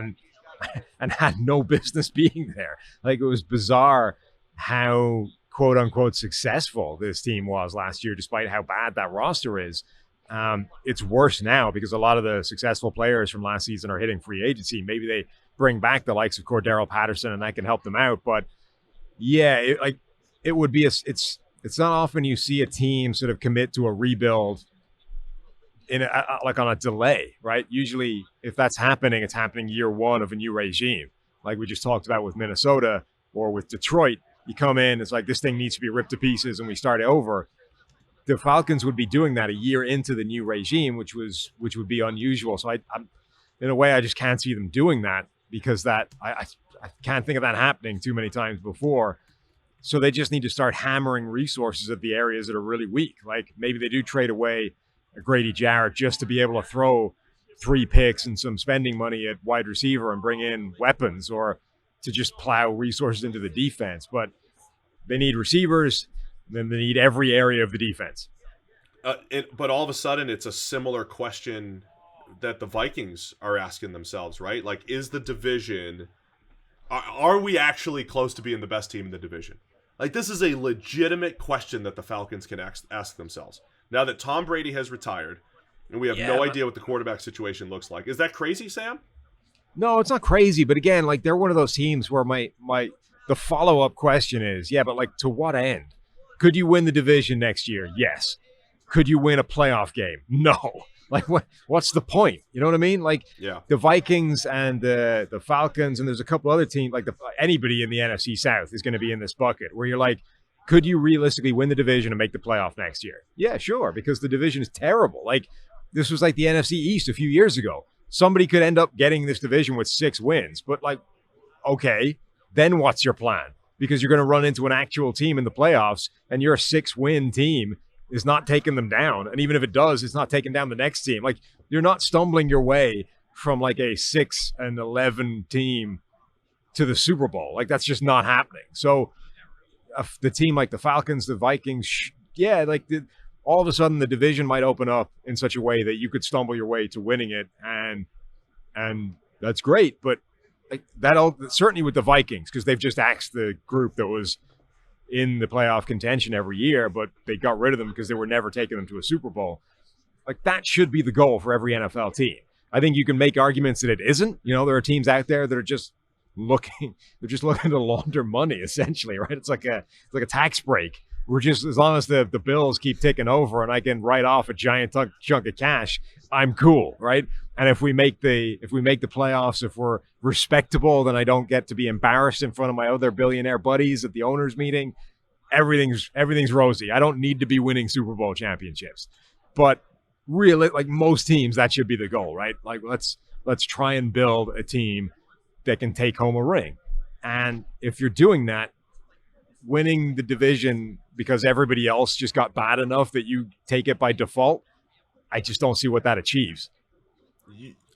and had no business being there. Like, it was bizarre how quote unquote successful this team was last year, despite how bad that roster is. It's worse now because a lot of the successful players from last season are hitting free agency. Maybe they bring back the likes of Cordero Patterson and that can help them out. But yeah, it would be it's not often you see a team sort of commit to a rebuild on a delay, right? Usually if that's happening, it's happening year one of a new regime. Like we just talked about with Minnesota or with Detroit. You come in, it's like this thing needs to be ripped to pieces and we start over. The Falcons would be doing that a year into the new regime, which would be unusual. So I'm in a way, I just can't see them doing that because I can't think of that happening too many times before. So they just need to start hammering resources at the areas that are really weak. Like maybe they do trade away a Grady Jarrett just to be able to throw 3 picks and some spending money at wide receiver and bring in weapons, or to just plow resources into the defense. But they need receivers, then they need every area of the defense. But all of a sudden, it's a similar question that the Vikings are asking themselves, right? Like, is the division, are we actually close to being the best team in the division? Like, this is a legitimate question that the Falcons can ask themselves. Now that Tom Brady has retired, and we have no idea what the quarterback situation looks like. Is that crazy, Sam? No, it's not crazy. But again, like, they're one of those teams where the follow-up question is, but like, to what end? Could you win the division next year? Yes. Could you win a playoff game? No. Like, what's the point? You know what I mean? Like, the Vikings and the Falcons, and there's a couple other teams, like anybody in the NFC South is going to be in this bucket, where you're like, could you realistically win the division and make the playoff next year? Yeah, sure, because the division is terrible. Like, this was like the NFC East a few years ago. Somebody could end up getting this division with 6 wins, but like, okay, then what's your plan? Because you're going to run into an actual team in the playoffs, and your 6-win team is not taking them down. And even if it does, it's not taking down the next team. Like, you're not stumbling your way from like a 6-11 team to the Super Bowl. Like, that's just not happening. So the team like the Falcons, the Vikings, all of a sudden the division might open up in such a way that you could stumble your way to winning it, and that's great. But like that'll certainly with the Vikings, because they've just axed the group that was in the playoff contention every year, but they got rid of them because they were never taking them to a Super Bowl. Like that should be the goal for every NFL team. I think you can make arguments that it isn't. You know, there are teams out there that are just looking to launder money, essentially, right? It's like a tax break. We're just, as long as the bills keep ticking over and I can write off a giant chunk of cash, I'm cool, right? And if we make the playoffs, if we're respectable, then I don't get to be embarrassed in front of my other billionaire buddies at the owners meeting. Everything's rosy. I don't need to be winning Super Bowl championships. But really, like most teams, that should be the goal, right? Like let's try and build a team that can take home a ring. And if you're doing that, winning the division because everybody else just got bad enough that you take it by default, I just don't see what that achieves.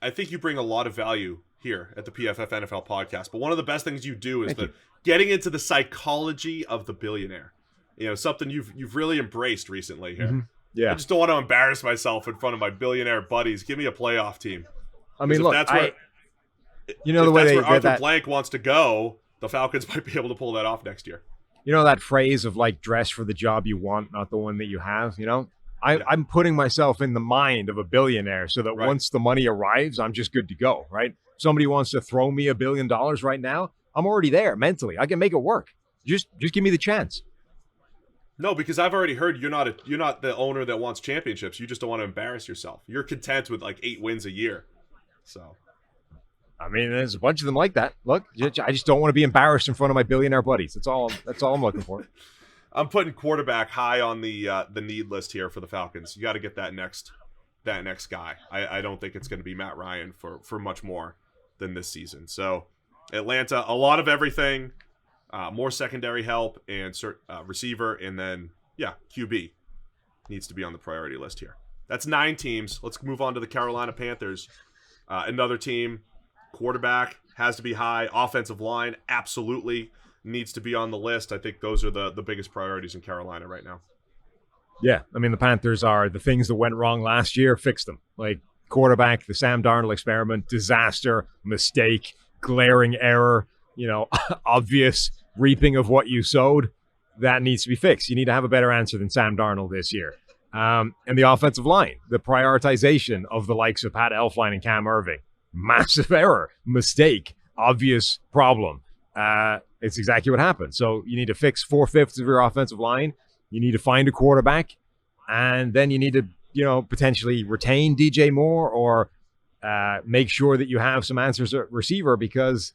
I think you bring a lot of value here at the PFF NFL podcast, but one of the best things you do is getting into the psychology of the billionaire. You know, something you've really embraced recently here. Mm-hmm. Yeah, I just don't want to embarrass myself in front of my billionaire buddies. Give me a playoff team. I mean, look, that's where, the way where Arthur Blank wants to go, the Falcons might be able to pull that off next year. You know that phrase of like dress for the job you want, not the one that you have, you know? I'm putting myself in the mind of a billionaire so that once the money arrives, I'm just good to go, right? Somebody wants to throw me $1 billion right now, I'm already there mentally. I can make it work. Just give me the chance. No, because I've already heard you're not the owner that wants championships. You just don't want to embarrass yourself. You're content with like 8 wins a year. So, I mean, there's a bunch of them like that. Look, I just don't want to be embarrassed in front of my billionaire buddies. That's all I'm looking for. I'm putting quarterback high on the need list here for the Falcons. You got to get that next guy. I don't think it's going to be Matt Ryan for much more than this season. So Atlanta, a lot of everything, more secondary help and receiver, and then QB needs to be on the priority list here. That's 9 teams. Let's move on to the Carolina Panthers. Another team, quarterback has to be high. Offensive line absolutely needs to be on the list. I think those are the biggest priorities in Carolina right now. Yeah, I mean, the Panthers are the things that went wrong last year, fix them. Like quarterback, the Sam Darnold experiment, disaster, mistake, glaring error, obvious reaping of what you sowed. That needs to be fixed. You need to have a better answer than Sam Darnold this year. And the offensive line, the prioritization of the likes of Pat Elflein and Cam Irving. Massive error, mistake, obvious problem. It's exactly what happened. So you need to fix 4/5 of your offensive line. You need to find a quarterback, and then you need to, potentially retain DJ Moore or make sure that you have some answers at receiver, because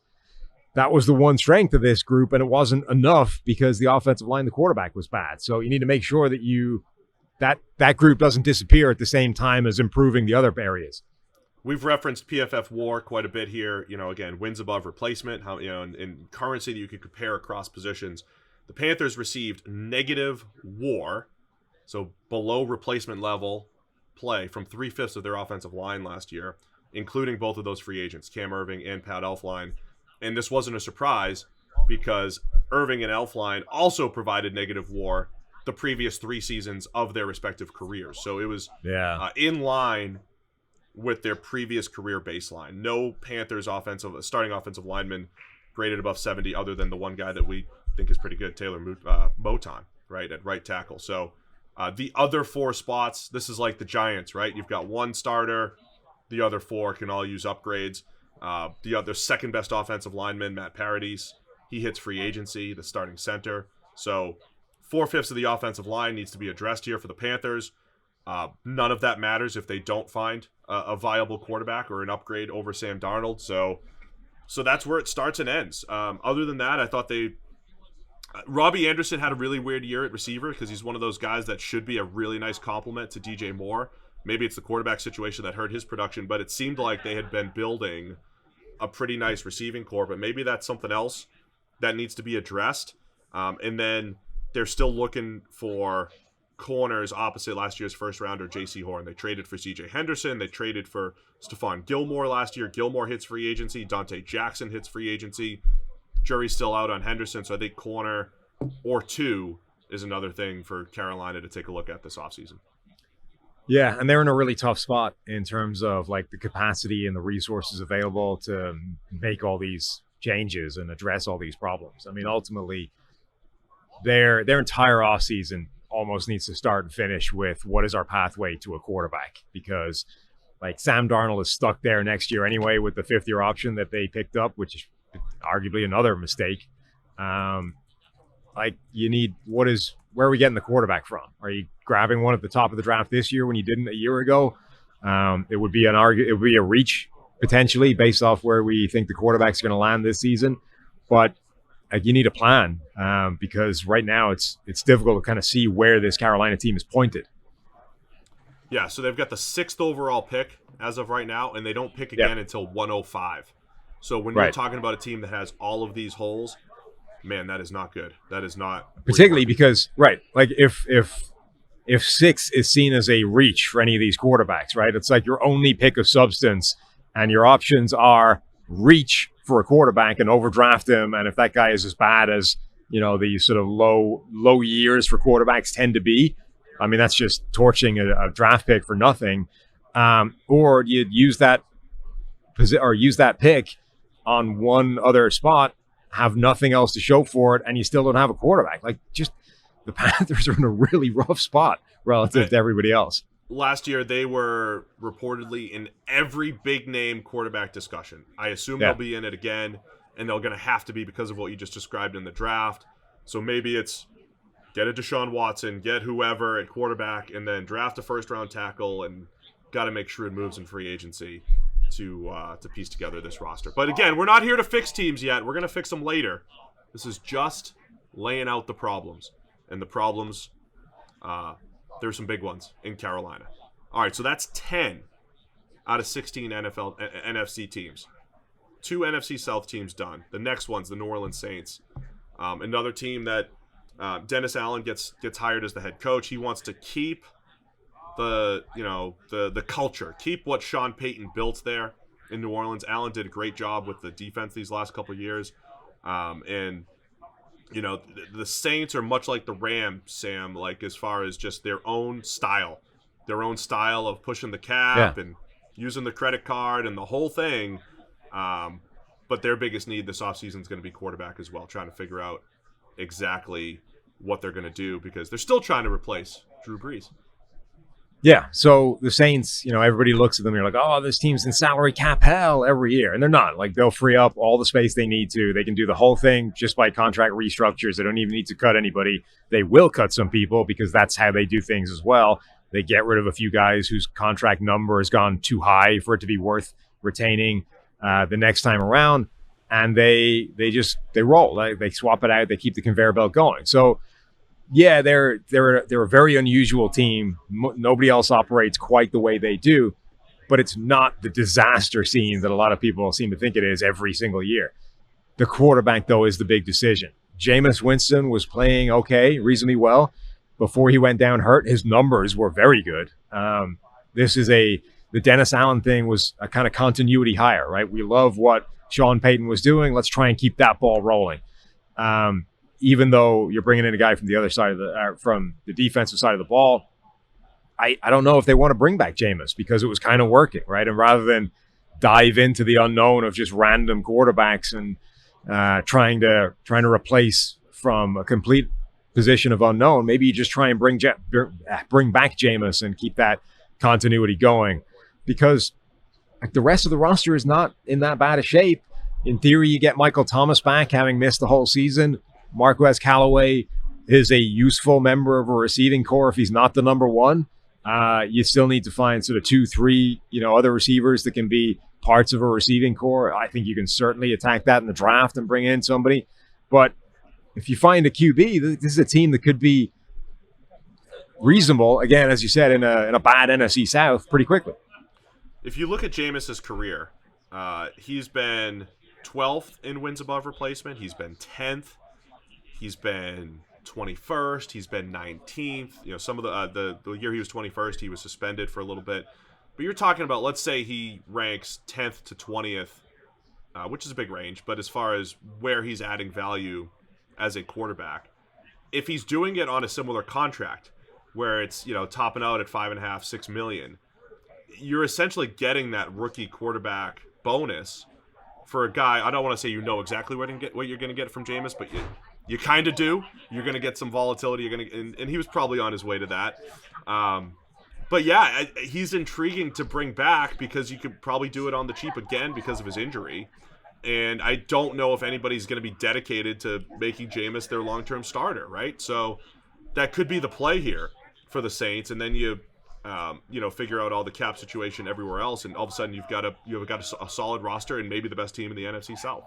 that was the one strength of this group, and it wasn't enough because the offensive line, the quarterback was bad. So you need to make sure that that group doesn't disappear at the same time as improving the other areas. We've referenced PFF WAR quite a bit here. Again, wins above replacement, in currency that you could compare across positions. The Panthers received negative WAR, so below replacement level play, from 3/5 of their offensive line last year, including both of those free agents, Cam Irving and Pat Elflein. And this wasn't a surprise because Irving and Elflein also provided negative WAR the previous 3 seasons of their respective careers. So it was in line with their previous career baseline. No Panthers starting offensive lineman graded above 70 other than the one guy that we think is pretty good, Taylor Moton, right, at right tackle. So the other 4 spots, this is like the Giants, right? You've got 1 starter. The other 4 can all use upgrades. The other second best offensive lineman, Matt Paradis, he hits free agency, the starting center. So 4/5 of the offensive line needs to be addressed here for the Panthers. None of that matters if they don't find a viable quarterback or an upgrade over Sam Darnold. So that's where it starts and ends. Other than that, I thought Robbie Anderson had a really weird year at receiver because he's one of those guys that should be a really nice compliment to DJ Moore. Maybe it's the quarterback situation that hurt his production, but it seemed like they had been building a pretty nice receiving core, but maybe that's something else that needs to be addressed. And then they're still looking for corners opposite last year's first rounder, J.C. Horn. They traded for C.J. Henderson. They traded for Stephon Gilmore last year. Gilmore hits free agency. Dante Jackson hits free agency. Jury's still out on Henderson, so I think corner or two is another thing for Carolina to take a look at this offseason. Yeah, and they're in a really tough spot in terms of like the capacity and the resources available to make all these changes and address all these problems. I mean, ultimately, their entire offseason almost needs to start and finish with what is our pathway to a quarterback, because like Sam Darnold is stuck there next year anyway with the fifth-year option that they picked up, which is arguably another mistake. Like you need where are we getting the quarterback from? Are you grabbing one at the top of the draft this year when you didn't a year ago? It would be a reach potentially based off where we think the quarterback's going to land this season, but you need a plan because right now it's difficult to kind of see where this Carolina team is pointed. Yeah, so they've got the 6th overall pick as of right now, and they don't pick again until 105. So when you're talking about a team that has all of these holes, man, that is not good. That is not particularly because like if 6 is seen as a reach for any of these quarterbacks, right? It's like your only pick of substance, and your options are reach for a quarterback and overdraft him. And if that guy is as bad as the sort of low years for quarterbacks tend to be, I mean that's just torching a draft pick for nothing. Or you'd use that pick on one other spot, have nothing else to show for it, and you still don't have a quarterback. Like, just the Panthers are in a really rough spot relative to everybody else. Last year, they were reportedly in every big-name quarterback discussion. I assume they'll be in it again, and they're going to have to be because of what you just described in the draft. So maybe it's get a Deshaun Watson, get whoever at quarterback, and then draft a first-round tackle, and got to make shrewd moves in free agency to piece together this roster. But again, we're not here to fix teams yet. We're going to fix them later. This is just laying out the problems. And the problems, there's some big ones in Carolina. All right, so that's 10 out of 16 NFC teams. 2 NFC South teams done. The next one's the New Orleans Saints. Another team that Dennis Allen gets hired as the head coach. He wants to keep the culture, keep what Sean Payton built there in New Orleans. Allen did a great job with the defense these last couple of years. And the Saints are much like the Rams, Sam, like as far as just their own style of pushing the cap and using the credit card and the whole thing. But their biggest need this offseason is going to be quarterback as well, trying to figure out exactly what they're going to do because they're still trying to replace Drew Brees. Yeah, so the Saints, everybody looks at them and you're like, oh, this team's in salary cap hell every year. And they're not. Like, they'll free up all the space they need to. They can do the whole thing just by contract restructures. They don't even need to cut anybody. They will cut some people because that's how they do things as well. They get rid of a few guys whose contract number has gone too high for it to be worth retaining the next time around. And they roll. They swap it out. They keep the conveyor belt going. So, yeah, they're a very unusual team. Nobody else operates quite the way they do, but it's not the disaster scene that a lot of people seem to think it is every single year. The quarterback, though, is the big decision. Jameis Winston was playing reasonably well before he went down hurt. His numbers were very good. The Dennis Allen thing was a kind of continuity hire, right? We love what Sean Payton was doing. Let's try and keep that ball rolling. Even though you're bringing in a guy from the other side of from the defensive side of the ball, I don't know if they want to bring back Jameis because it was kind of working, right? And rather than dive into the unknown of just random quarterbacks and trying to replace from a complete position of unknown, maybe you just try and bring back Jameis and keep that continuity going because like the rest of the roster is not in that bad a shape. In theory, you get Michael Thomas back, having missed the whole season. Marquez Callaway is a useful member of a receiving core if he's not the number one. You still need to find sort of 2, 3, other receivers that can be parts of a receiving core. I think you can certainly attack that in the draft and bring in somebody. But if you find a QB, this is a team that could be reasonable, again, as you said, in a bad NFC South pretty quickly. If you look at Jameis's career, he's been 12th in wins above replacement. He's been 10th. He's been 21st. He's been 19th. Some of the year he was 21st, he was suspended for a little bit. But you're talking about, let's say he ranks 10th to 20th, which is a big range. But as far as where he's adding value as a quarterback, if he's doing it on a similar contract where it's, topping out at $5.5, $6 million, you're essentially getting that rookie quarterback bonus for a guy. I don't want to say exactly what you're going to get from Jameis, but you kind of do. You're going to get some volatility. And he was probably on his way to that. But yeah, he's intriguing to bring back because you could probably do it on the cheap again because of his injury. And I don't know if anybody's going to be dedicated to making Jameis their long-term starter, right? So that could be the play here for the Saints. And then you figure out all the cap situation everywhere else, and all of a sudden you've got a solid roster and maybe the best team in the NFC South.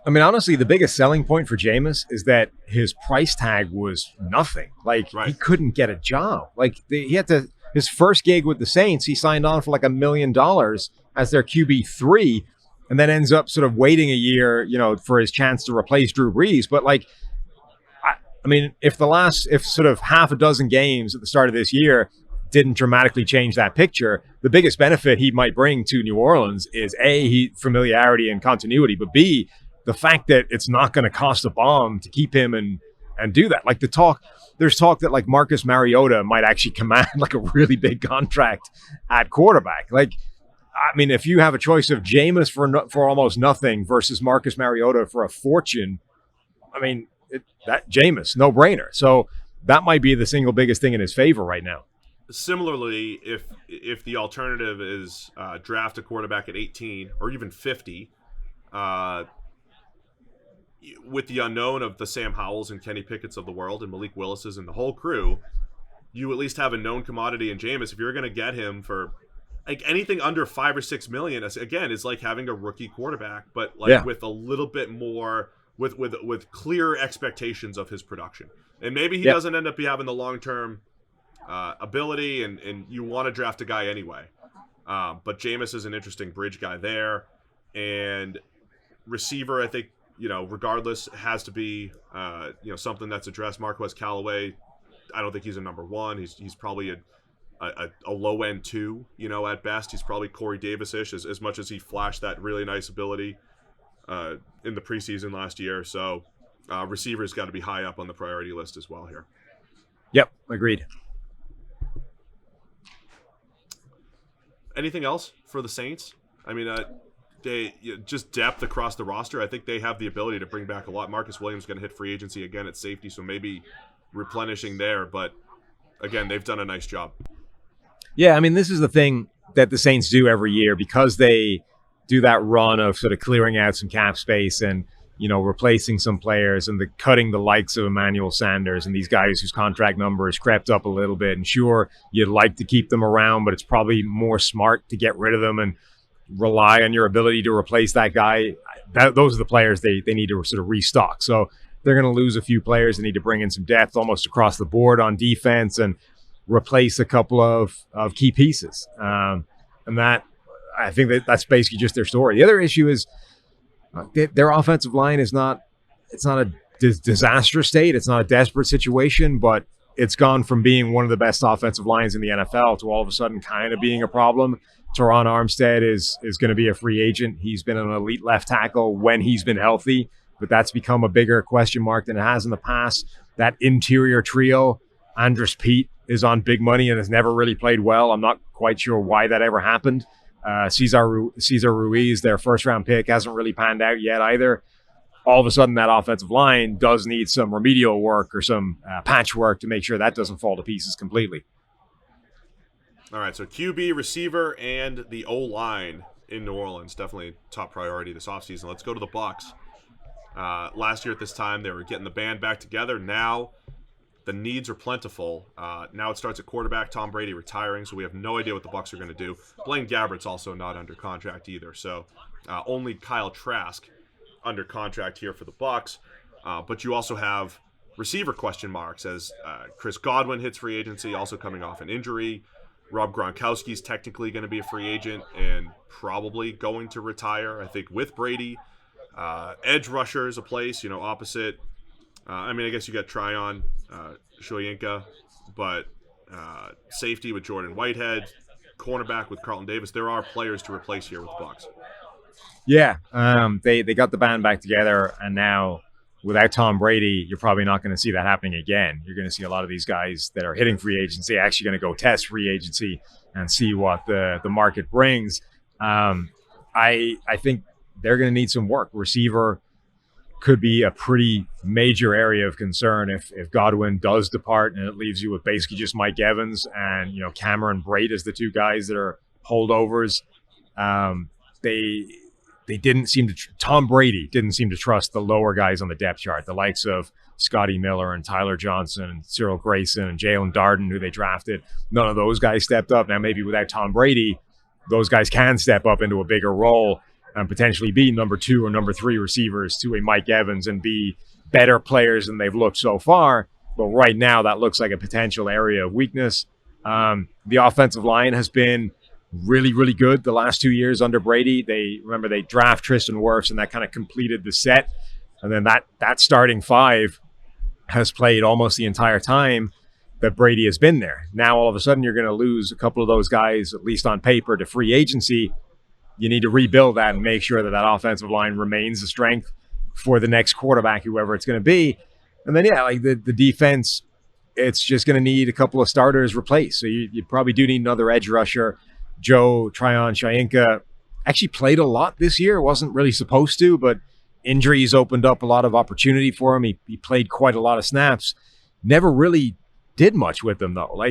I mean, honestly, the biggest selling point for Jameis is that his price tag was nothing. He couldn't get a job. He had to. His first gig with the Saints, he signed on for like $1 million as their QB3, and then ends up sort of waiting a year, for his chance to replace Drew Brees. But if sort of half a dozen games at the start of this year didn't dramatically change that picture, the biggest benefit he might bring to New Orleans is familiarity and continuity, but B, the fact that it's not going to cost a bomb to keep him and do that. There's talk that Marcus Mariota might actually command a really big contract at quarterback. If you have a choice of Jameis for almost nothing versus Marcus Mariota for a fortune, that Jameis, no brainer. So that might be the single biggest thing in his favor right now. Similarly, if the alternative is draft a quarterback at 18 or even 50, with the unknown of the Sam Howells and Kenny Pickett's of the world and Malik Willis's and the whole crew, you at least have a known commodity in Jameis. If you're going to get him for anything under $5 or $6 million, again, it's like having a rookie quarterback, but with a little bit more with clear expectations of his production. And maybe he doesn't end up having the long-term ability, and you want to draft a guy anyway. But Jameis is an interesting bridge guy there. And receiver, I think, regardless, has to be, something that's addressed. Marquez Callaway, I don't think he's a number one. He's probably a low-end 2, at best. He's probably Corey Davis-ish, as much as he flashed that really nice ability in the preseason last year. So receivers got to be high up on the priority list as well here. Yep, agreed. Anything else for the Saints? They just depth across the roster. I think they have the ability to bring back a lot. Marcus Williams is going to hit free agency again at safety, so maybe replenishing there. But again, they've done a nice job. Yeah, this is the thing that the Saints do every year because they do that run of sort of clearing out some cap space and replacing some players and cutting the likes of Emmanuel Sanders and these guys whose contract number has crept up a little bit. And sure, you'd like to keep them around, but it's probably more smart to get rid of them and rely on your ability to replace that guy. Those are the players they need to sort of restock. So they're going to lose a few players. They need to bring in some depth almost across the board on defense and replace a couple of key pieces. And that, I think that's basically just their story. The other issue is their offensive line it's not a disastrous state. It's not a desperate situation, but it's gone from being one of the best offensive lines in the NFL to all of a sudden kind of being a problem. Teron Armstead is going to be a free agent. He's been an elite left tackle when he's been healthy, but that's become a bigger question mark than it has in the past. That interior trio, Andres Pete is on big money and has never really played well. I'm not quite sure why that ever happened. Cesar Ruiz, their first-round pick, hasn't really panned out yet either. All of a sudden, that offensive line does need some remedial work or some patchwork to make sure that doesn't fall to pieces completely. All right, so QB, receiver, and the O-line in New Orleans, definitely top priority this offseason. Let's go to the Bucs. Last year at this time, they were getting the band back together. Now the needs are plentiful. Now it starts at quarterback, Tom Brady retiring, so we have no idea what the Bucs are going to do. Blaine Gabbert's also not under contract either, so only Kyle Trask under contract here for the Bucs. But you also have receiver question marks as Chris Godwin hits free agency, also coming off an injury. Rob Gronkowski's technically going to be a free agent and probably going to retire, I think, with Brady. Edge rusher is a place, opposite. I guess you got Tryon Shoyinka, but safety with Jordan Whitehead, cornerback with Carlton Davis. There are players to replace here with the Bucs. Yeah, they got the band back together, and now without Tom Brady, you're probably not going to see that happening again. You're going to see a lot of these guys that are hitting free agency actually going to go test free agency and see what the market brings. I think they're going to need some work. Receiver could be a pretty major area of concern if Godwin does depart, and it leaves you with basically just Mike Evans and Cameron Brate as the two guys that are holdovers. They didn't seem to Tom Brady didn't seem to trust the lower guys on the depth chart, the likes of Scotty Miller and Tyler Johnson and Cyril Grayson and Jalen Darden, who they drafted. None of those guys stepped up. Now maybe without Tom Brady, those guys can step up into a bigger role and potentially be number 2 or number 3 receivers to a Mike Evans and be better players than they've looked so far. But right now, that looks like a potential area of weakness. The offensive line has been really, really good the last 2 years under Brady. They draft Tristan Wirfs, and that kind of completed the set. And then that starting 5 has played almost the entire time that Brady has been there. Now, all of a sudden, you're going to lose a couple of those guys, at least on paper, to free agency. You need to rebuild that and make sure that offensive line remains a strength for the next quarterback, whoever it's going to be. And then, the defense, it's just going to need a couple of starters replaced. So you probably do need another edge rusher. Joe Tryon-Shoyinka actually played a lot this year. Wasn't really supposed to, but injuries opened up a lot of opportunity for him. He played quite a lot of snaps. Never really did much with them, though.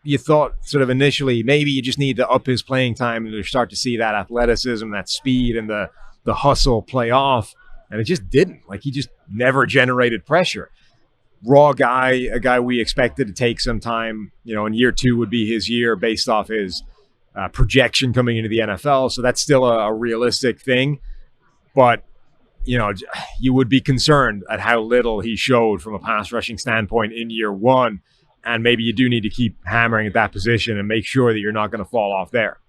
You thought sort of initially maybe you just need to up his playing time and start to see that athleticism, that speed, and the hustle play off. And it just didn't. He just never generated pressure. Raw guy, a guy we expected to take some time. In year 2 would be his year based off his projection coming into the NFL. So that's still a realistic thing. But, you would be concerned at how little he showed from a pass rushing standpoint in year 1. And maybe you do need to keep hammering at that position and make sure that you're not going to fall off there.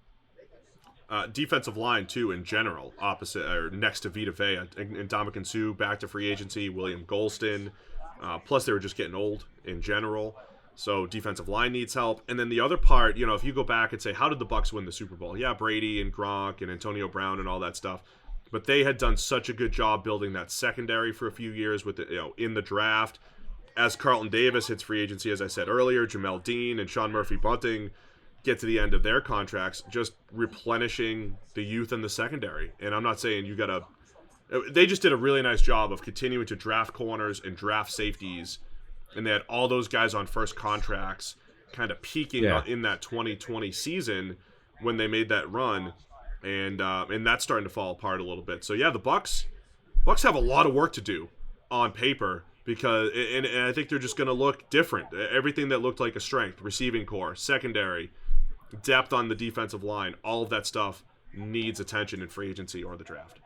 Defensive line, too, in general, opposite or next to Vita Vea. Ndamukong Suh back to free agency, William Golston. Plus, they were just getting old in general. So defensive line needs help. And then the other part, if you go back and say, how did the Bucs win the Super Bowl? Yeah, Brady and Gronk and Antonio Brown and all that stuff. But they had done such a good job building that secondary for a few years with in the draft. As Carlton Davis hits free agency, as I said earlier, Jamel Dean and Sean Murphy-Bunting get to the end of their contracts, just replenishing the youth in the secondary. And I'm not saying they just did a really nice job of continuing to draft corners and draft safeties. And they had all those guys on first contracts kind of peaking in that 2020 season when they made that run. And that's starting to fall apart a little bit. So, yeah, the Bucs have a lot of work to do on paper. Because and I think they're just going to look different. Everything that looked like a strength, receiving core, secondary, depth on the defensive line, all of that stuff needs attention in free agency or the draft.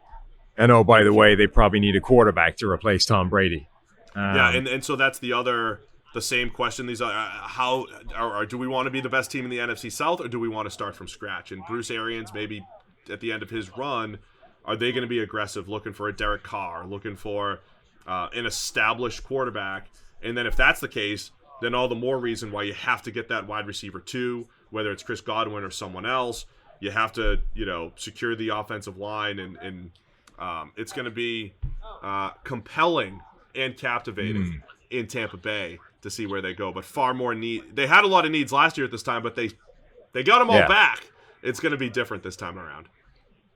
And by the way, they probably need a quarterback to replace Tom Brady. And so that's the same question. These do we want to be the best team in the NFC South, or do we want to start from scratch? And Bruce Arians, maybe at the end of his run, are they going to be aggressive, looking for a Derek Carr, looking for an established quarterback? And then if that's the case, then all the more reason why you have to get that wide receiver 2, whether it's Chris Godwin or someone else. You have to, secure the offensive line, and it's going to be compelling and captivating in Tampa Bay to see where they go. But far more need. They had a lot of needs last year at this time, but they got them all back. It's going to be different this time around.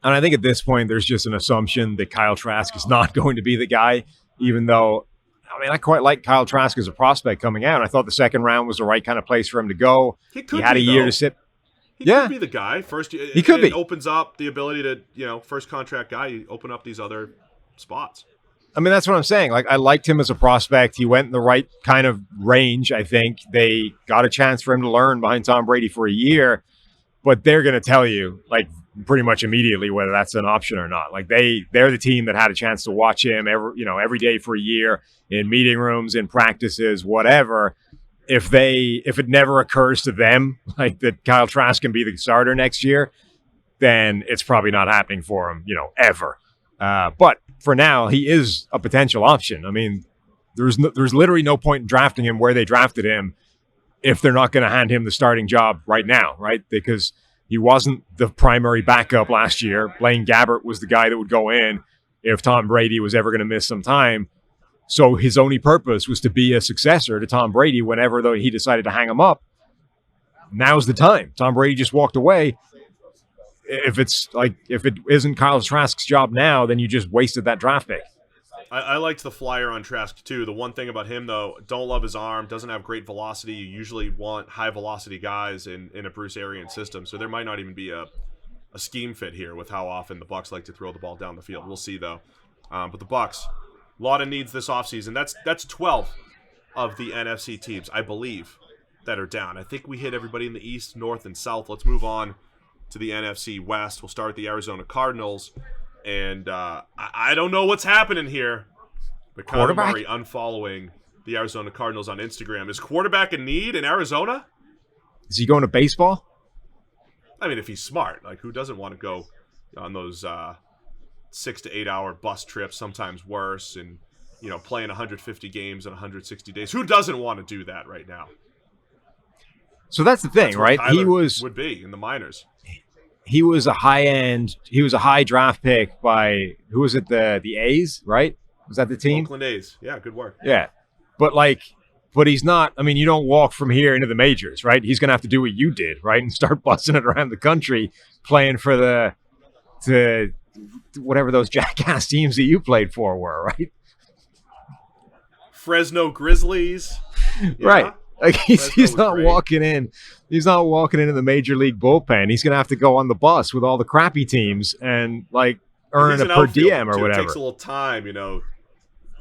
And I think at this point, there's just an assumption that Kyle Trask is not going to be the guy, even though, I quite like Kyle Trask as a prospect coming out. I thought the second round was the right kind of place for him to go. He had a year to sit. He could be the guy. First, he could be. It opens up the ability to, first contract guy, you open up these other spots. That's what I'm saying. I liked him as a prospect. He went in the right kind of range, I think. They got a chance for him to learn behind Tom Brady for a year, but they're going to tell you, pretty much immediately whether that's an option or not. They're the team that had a chance to watch him every day for a year in meeting rooms, in practices, whatever. If it never occurs to them that Kyle Trask can be the starter next year, then it's probably not happening for him, ever. But for now, he is a potential option. There's literally no point in drafting him where they drafted him if they're not going to hand him the starting job right now, right? Because he wasn't the primary backup last year. Blaine Gabbert was the guy that would go in if Tom Brady was ever going to miss some time. So his only purpose was to be a successor to Tom Brady whenever though he decided to hang him up. Now's the time. Tom Brady just walked away. If it isn't Kyle Trask's job now, then you just wasted that draft pick. I liked the flyer on Trask too. The one thing about him though, don't love his arm, doesn't have great velocity. You usually want high velocity guys in a Bruce Arians system, so there might not even be a scheme fit here with how often the Bucs like to throw the ball down the field. We'll see though. But the Bucs, a lot of needs this offseason. That's 12 of the NFC teams, I believe, that are down. I think we hit everybody in the East, North, and South. Let's move on to the NFC West. We'll start with the Arizona Cardinals. And I don't know what's happening here, but Kyler Murray unfollowing the Arizona Cardinals on Instagram. Is quarterback a need in Arizona? Is he going to baseball? I mean, if he's smart. Like, who doesn't want to go on those 6 to 8 hour bus trips, sometimes worse, and, you know, playing 150 games in 160 days? Who doesn't want to do that right now? So that's the thing, right? Kyler would be in the minors. He was a high draft pick by, who was it, the A's, right? Was that the team? Oakland A's. Yeah, good work. Yeah. But he's not, I mean, you don't walk from here into the majors, right? He's going to have to do what you did, right? And start busting it around the country playing for the whatever those jackass teams that you played for were, right? Fresno Grizzlies. Yeah. Right. Like he's not walking in. He's not walking into the major league bullpen. He's going to have to go on the bus with all the crappy teams and earn a per diem or whatever. It takes a little time, you know.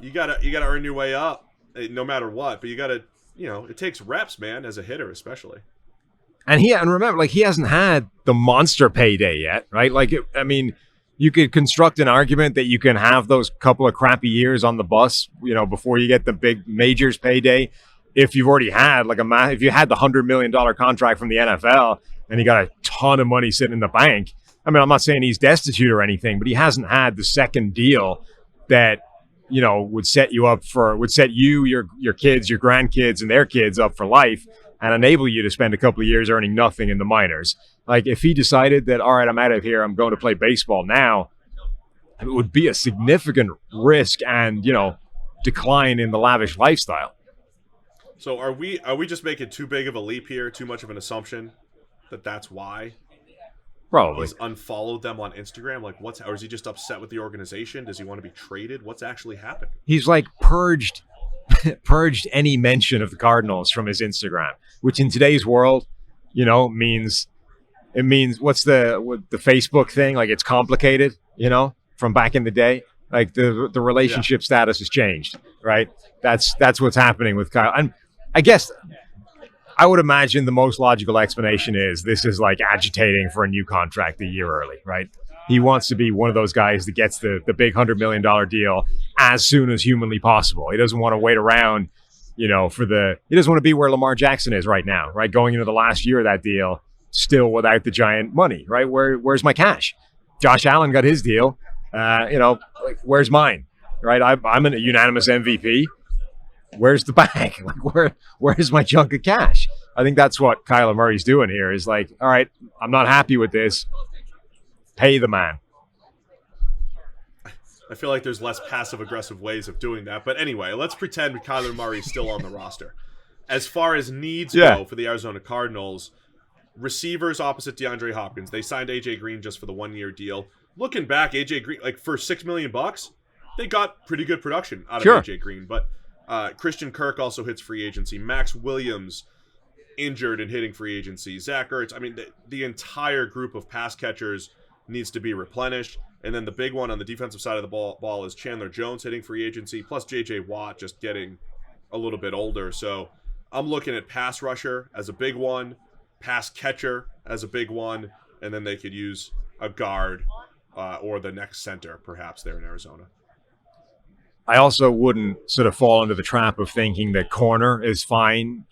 You gotta earn your way up, no matter what. But you gotta, you know, it takes reps, man, as a hitter especially. And remember, he hasn't had the monster payday yet, right? You could construct an argument that you can have those couple of crappy years on the bus, you know, before you get the big majors payday. If you've already had if you had the $100 million contract from the NFL and you got a ton of money sitting in the bank, I mean, I'm not saying he's destitute or anything, but he hasn't had the second deal that, you know, would set you, your kids, your grandkids, and their kids up for life and enable you to spend a couple of years earning nothing in the minors. Like, if he decided that, all right, I'm out of here, I'm going to play baseball now, it would be a significant risk and, you know, decline in the lavish lifestyle. So are we just making too big of a leap here, too much of an assumption that's why? Probably. He's unfollowed them on Instagram? Or is he just upset with the organization? Does he want to be traded? What's actually happened? He's purged any mention of the Cardinals from his Instagram, which in today's world, you know, means what's the Facebook thing? It's complicated, you know, from back in the day. The relationship status has changed, right? That's what's happening with Kyle. And I guess I would imagine the most logical explanation is this is agitating for a new contract a year early, right? He wants to be one of those guys that gets the big $100 million deal as soon as humanly possible. He doesn't want to wait around, you know, he doesn't want to be where Lamar Jackson is right now, right? Going into the last year of that deal, still without the giant money, right? Where's my cash? Josh Allen got his deal. You know, where's mine, right? I'm a unanimous MVP. Where's the bag? Where's my chunk of cash? I think that's what Kyler Murray's doing here is all right, I'm not happy with this. Pay the man. I feel like there's less passive-aggressive ways of doing that. But anyway, let's pretend Kyler Murray's still on the roster. As far as needs go for the Arizona Cardinals, receivers opposite DeAndre Hopkins. They signed A.J. Green just for the one-year deal. Looking back, A.J. Green, for $6 million, they got pretty good production out of A.J. Green. But Christian Kirk also hits free agency. Max Williams injured and hitting free agency. Zach Ertz. I mean, the entire group of pass catchers needs to be replenished. And then the big one on the defensive side of the ball is Chandler Jones hitting free agency, plus J.J. Watt just getting a little bit older. So I'm looking at pass rusher as a big one, pass catcher as a big one, and then they could use a guard or the next center, perhaps, there in Arizona. I also wouldn't sort of fall into the trap of thinking that corner is fine.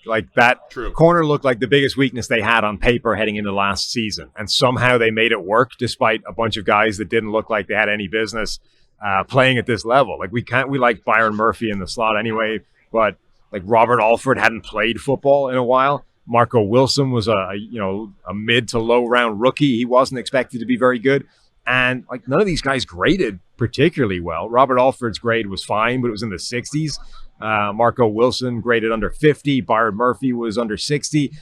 True. Corner looked like the biggest weakness they had on paper heading into last season. And somehow they made it work despite a bunch of guys that didn't look like they had any business playing at this level. We like Byron Murphy in the slot anyway, but Robert Alford hadn't played football in a while. Marco Wilson was a mid to low round rookie. He wasn't expected to be very good. And none of these guys graded particularly well. Robert Alford's grade was fine, but it was in the 60s. Marco Wilson graded under 50. Byron Murphy was under 60.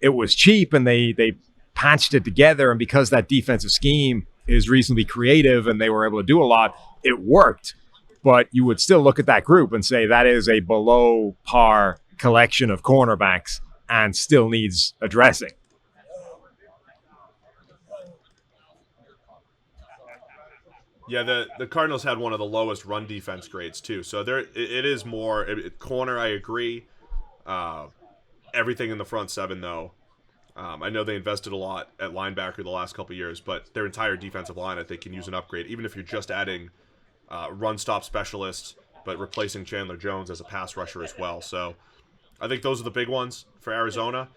It was cheap, and they patched it together. And because that defensive scheme is reasonably creative and they were able to do a lot, it worked. But you would still look at that group and say that is a below par collection of cornerbacks and still needs addressing. Yeah, the Cardinals had one of the lowest run defense grades too. So it is more corner. I agree. Everything in the front seven though. I know they invested a lot at linebacker the last couple of years, but their entire defensive line I think can use an upgrade. Even if you're just adding run stop specialists, but replacing Chandler Jones as a pass rusher as well. So I think those are the big ones for Arizona.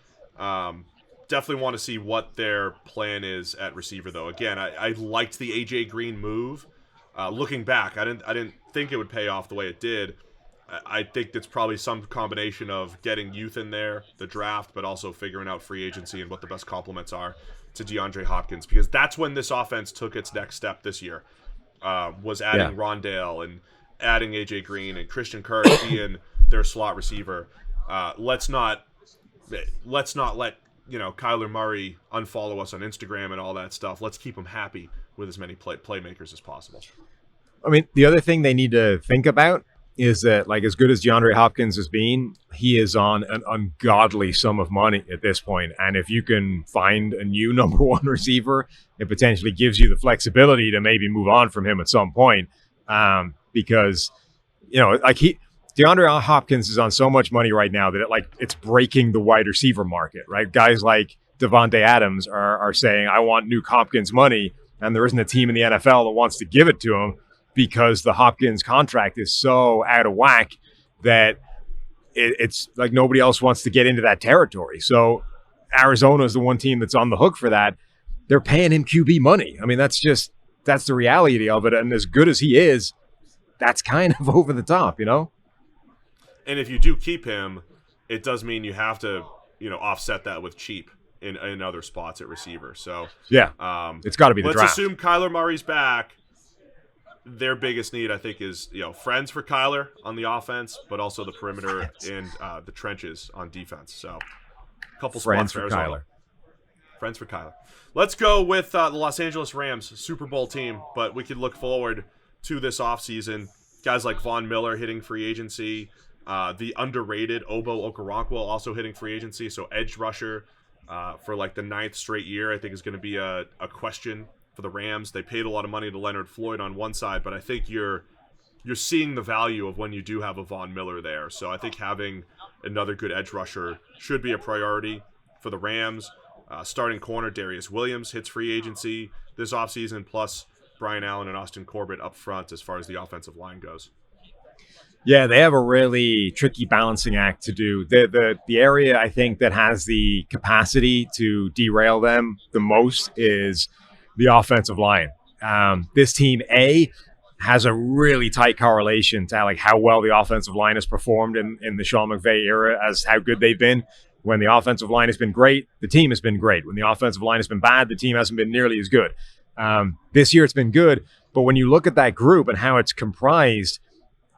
Definitely want to see what their plan is at receiver, though. Again, I liked the AJ Green move. Looking back, I didn't think it would pay off the way it did. I think it's probably some combination of getting youth in there, the draft, but also figuring out free agency and what the best complements are to DeAndre Hopkins, because that's when this offense took its next step this year. Was adding Rondale and adding AJ Green and Christian Kirk being their slot receiver. Let's not let Kyler Murray unfollow us on Instagram and all that stuff. Let's keep him happy with as many playmakers as possible. I mean, the other thing they need to think about is that, like, as good as DeAndre Hopkins has been, he is on an ungodly sum of money at this point. And if you can find a new number one receiver, it potentially gives you the flexibility to maybe move on from him at some point. Because, DeAndre Hopkins is on so much money right now that it's breaking the wide receiver market, right? Guys like Devontae Adams are saying, I want Nuke Hopkins money, and there isn't a team in the NFL that wants to give it to him because the Hopkins contract is so out of whack that it's like nobody else wants to get into that territory. So Arizona is the one team that's on the hook for that. They're paying him QB money. I mean, that's the reality of it. And as good as he is, that's kind of over the top, And if you do keep him, it does mean you have to, offset that with cheap in other spots at receiver. So yeah, it's got to be the draft. Let's assume Kyler Murray's back. Their biggest need, I think, is friends for Kyler on the offense, but also the perimeter and the trenches on defense. So a couple friends spots for Kyler. Arizona. Friends for Kyler. Let's go with the Los Angeles Rams, Super Bowl team, but we could look forward to this offseason. Guys like Von Miller hitting free agency. The underrated Obo Okoronkwo also hitting free agency. So edge rusher for the 9th straight year, I think is going to be a question for the Rams. They paid a lot of money to Leonard Floyd on one side, but I think you're seeing the value of when you do have a Von Miller there. So I think having another good edge rusher should be a priority for the Rams. Starting corner Darius Williams hits free agency this offseason, plus Brian Allen and Austin Corbett up front as far as the offensive line goes. Yeah, they have a really tricky balancing act to do. The area I think that has the capacity to derail them the most is the offensive line. This team, has a really tight correlation to how well the offensive line has performed in the Sean McVay era as how good they've been. When the offensive line has been great, the team has been great. When the offensive line has been bad, the team hasn't been nearly as good. This year it's been good, but when you look at that group and how it's comprised,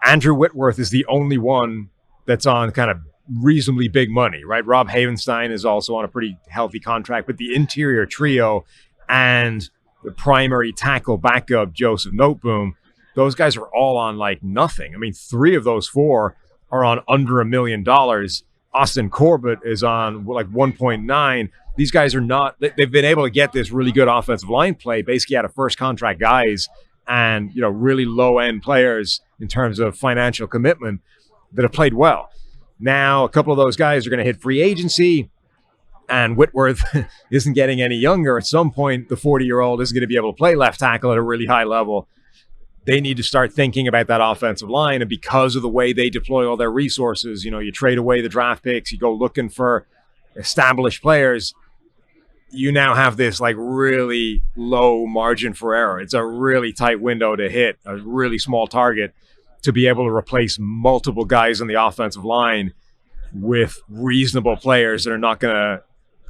Andrew Whitworth is the only one that's on kind of reasonably big money, right? Rob Havenstein is also on a pretty healthy contract, but the interior trio and the primary tackle backup, Joseph Noteboom, those guys are all on nothing. I mean, 3 of those 4 are on under $1 million. Austin Corbett is on 1.9. These guys are not, they've been able to get this really good offensive line play basically out of first contract guys and, really low end players in terms of financial commitment that have played well. Now, a couple of those guys are going to hit free agency, and Whitworth isn't getting any younger. At some point, the 40-year-old isn't going to be able to play left tackle at a really high level. They need to start thinking about that offensive line, and because of the way they deploy all their resources, you trade away the draft picks, you go looking for established players, you now have this really low margin for error. It's a really tight window to hit, a really small target to be able to replace multiple guys on the offensive line with reasonable players that are not going to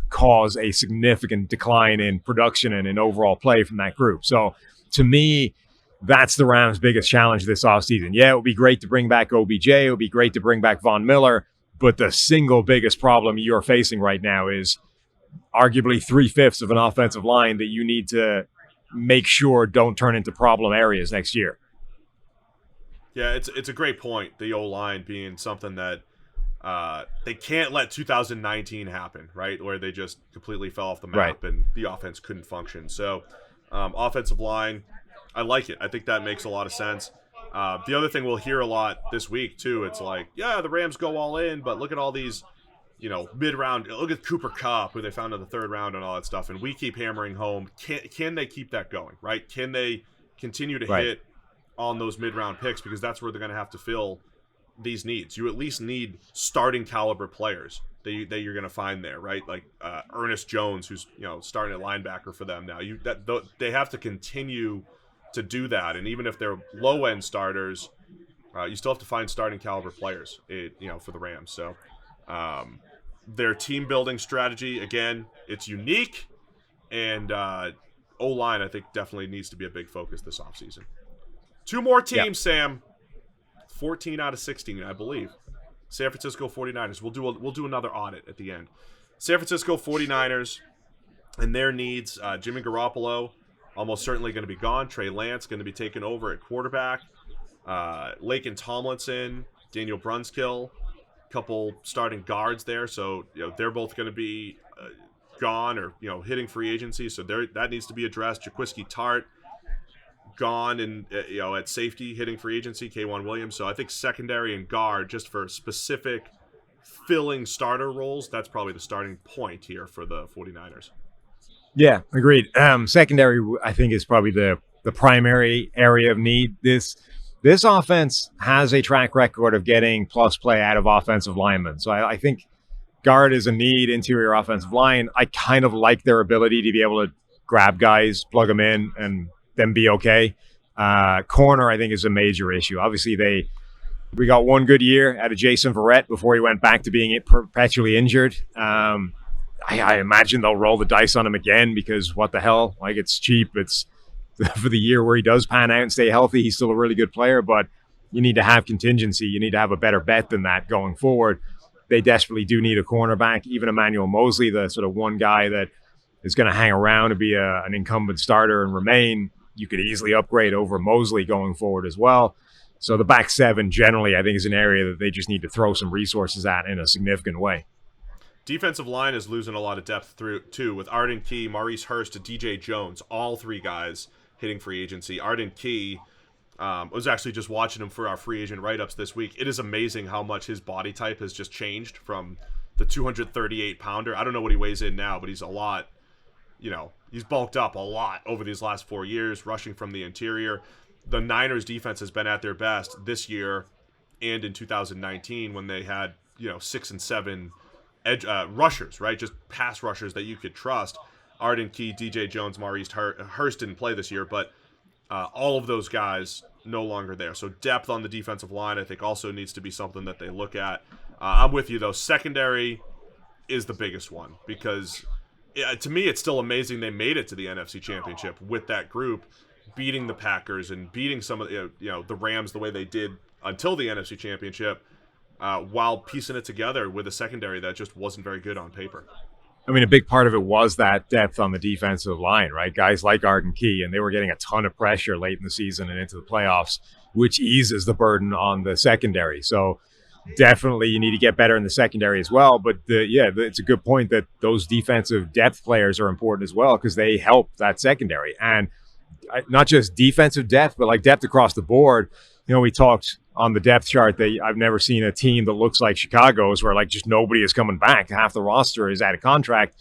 cause a significant decline in production and in overall play from that group. So to me, that's the Rams' biggest challenge this offseason. Yeah, it would be great to bring back OBJ. It would be great to bring back Von Miller. But the single biggest problem you're facing right now is arguably 3/5 of an offensive line that you need to make sure don't turn into problem areas next year. Yeah, it's a great point. The O-line being something that they can't let 2019 happen, right? Where they just completely fell off the map and the offense couldn't function. So offensive line, I like it. I think that makes a lot of sense. The other thing we'll hear a lot this week, too, it's like, yeah, the Rams go all in, but look at all these, mid-round. Look at Cooper Kupp, who they found in the third round and all that stuff. And we keep hammering home. Can they keep that going, right? Can they continue to hit on those mid-round picks? Because that's where they're going to have to fill these needs. You at least need starting caliber players that you're going to find there, right? Like Ernest Jones, who's starting at linebacker for them now. They have to continue to do that, and even if they're low end starters, you still have to find starting caliber players, for the Rams. So their team building strategy, again, it's unique, and O-line I think definitely needs to be a big focus this offseason. 2 more teams, Sam. 14 out of 16, I believe. San Francisco 49ers. We'll do another audit at the end. San Francisco 49ers and their needs. Jimmy Garoppolo almost certainly going to be gone. Trey Lance going to be taken over at quarterback. Laken Tomlinson, Daniel Brunskill, couple starting guards there. So they're both going to be gone or hitting free agency. So that needs to be addressed. Jaquiski Tart gone, and at safety hitting free agency. K'Wan Williams. So I think secondary and guard, just for specific filling starter roles, that's probably the starting point here for the 49ers. Yeah, agreed. Secondary, I think, is probably the primary area of need. This offense has a track record of getting plus play out of offensive linemen. So I think guard is a need, interior offensive line. I kind of like their ability to be able to grab guys, plug them in, and then be okay. Corner, I think, is a major issue. Obviously, we got one good year out of Jason Verrett before he went back to being perpetually injured. I imagine they'll roll the dice on him again because what the hell? Like, it's cheap. It's for the year where he does pan out and stay healthy. He's still a really good player, but you need to have contingency. You need to have a better bet than that going forward. They desperately do need a cornerback. Even Emmanuel Mosley, the sort of one guy that is going to hang around to be an incumbent starter and remain, you could easily upgrade over Mosley going forward as well. So the back seven generally, I think, is an area that they just need to throw some resources at in a significant way. Defensive line is losing a lot of depth too, with Arden Key, Maurice Hurst, and DJ Jones, all 3 guys hitting free agency. Arden Key, was actually just watching him for our free agent write-ups this week. It is amazing how much his body type has just changed from the 238-pounder. I don't know what he weighs in now, but he's a lot, he's bulked up a lot over these last 4 years, rushing from the interior. The Niners defense has been at their best this year and in 2019 when they had, 6 and 7 edge rushers, right? Just pass rushers that you could trust. Arden Key, DJ Jones, Maurice Hurst didn't play this year, but all of those guys no longer there. So depth on the defensive line, I think, also needs to be something that they look at. I'm with you, though. Secondary is the biggest one because to me, it's still amazing they made it to the NFC Championship with that group, beating the Packers and beating some of the Rams the way they did until the NFC Championship, while piecing it together with a secondary that just wasn't very good on paper. I mean, a big part of it was that depth on the defensive line, right? Guys like Arden Key, and they were getting a ton of pressure late in the season and into the playoffs, which eases the burden on the secondary. So definitely you need to get better in the secondary as well. But it's a good point that those defensive depth players are important as well because they help that secondary. And not just defensive depth, but like depth across the board. We talked on the depth chart that I've never seen a team that looks like Chicago's where like just nobody is coming back. Half the roster is out of contract.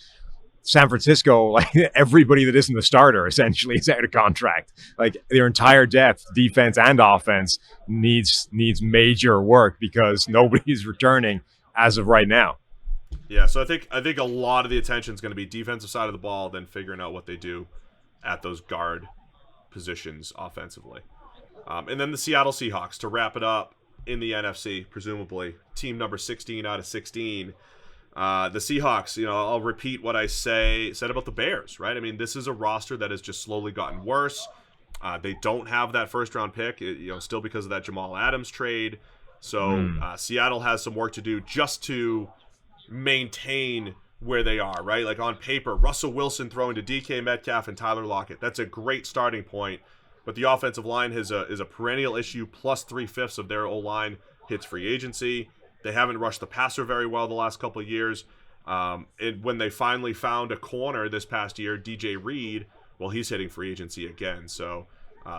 San Francisco, like everybody that isn't the starter essentially is out of contract. Like their entire depth, defense and offense needs major work because nobody's returning as of right now. Yeah, so I think a lot of the attention is going to be defensive side of the ball, then figuring out what they do at those guard positions offensively. And then the Seattle Seahawks to wrap it up in the NFC, presumably. Team number 16 out of 16. The Seahawks, I'll repeat what I said about the Bears, right? I mean, this is a roster that has just slowly gotten worse. They don't have that first-round pick, still because of that Jamal Adams trade. So Seattle has some work to do just to maintain where they are, right? Like on paper, Russell Wilson throwing to DK Metcalf and Tyler Lockett. That's a great starting point. But the offensive line is a perennial issue. Plus 3/5 of their O-line hits free agency. They haven't rushed the passer very well the last couple of years. And when they finally found a corner this past year, DJ Reed, well, he's hitting free agency again. So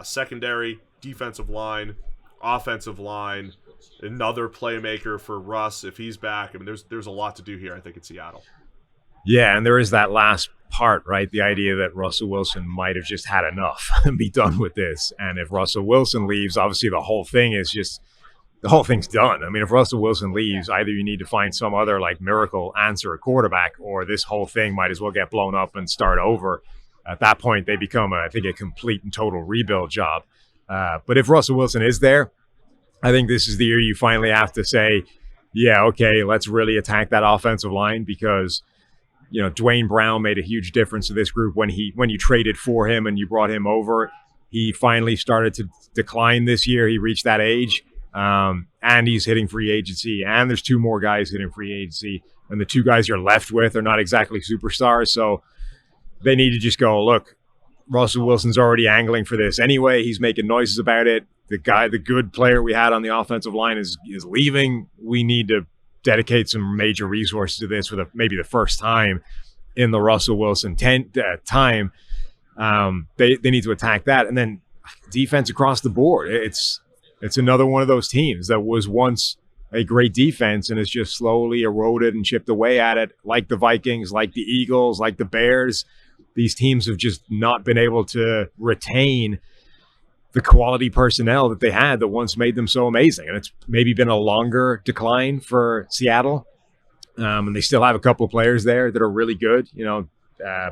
secondary, defensive line, offensive line, another playmaker for Russ if he's back. I mean, there's a lot to do here, I think, in Seattle. Yeah, and there is that last part, right? The idea that Russell Wilson might have just had enough and be done with this. And if Russell Wilson leaves, obviously the whole thing's done. I mean, if Russell Wilson leaves, either you need to find some other like miracle answer at quarterback, or this whole thing might as well get blown up and start over. At that point, they become, I think, a complete and total rebuild job. But if Russell Wilson is there, I think this is the year you finally have to say, yeah, okay, let's really attack that offensive line, because Dwayne Brown made a huge difference to this group when you traded for him and you brought him over. He finally started to decline this year. He reached that age, and he's hitting free agency. And there's 2 more guys hitting free agency, and the 2 guys you're left with are not exactly superstars. So they need to just go, look, Russell Wilson's already angling for this anyway. He's making noises about it. The good player we had on the offensive line is leaving. We need to dedicate some major resources to this for maybe the first time in the Russell Wilson time. They need to attack that. And then defense across the board. It's another one of those teams that was once a great defense and has just slowly eroded and chipped away at it, like the Vikings, like the Eagles, like the Bears. These teams have just not been able to retain the quality personnel that they had that once made them so amazing. And it's maybe been a longer decline for Seattle. And they still have a couple of players there that are really good.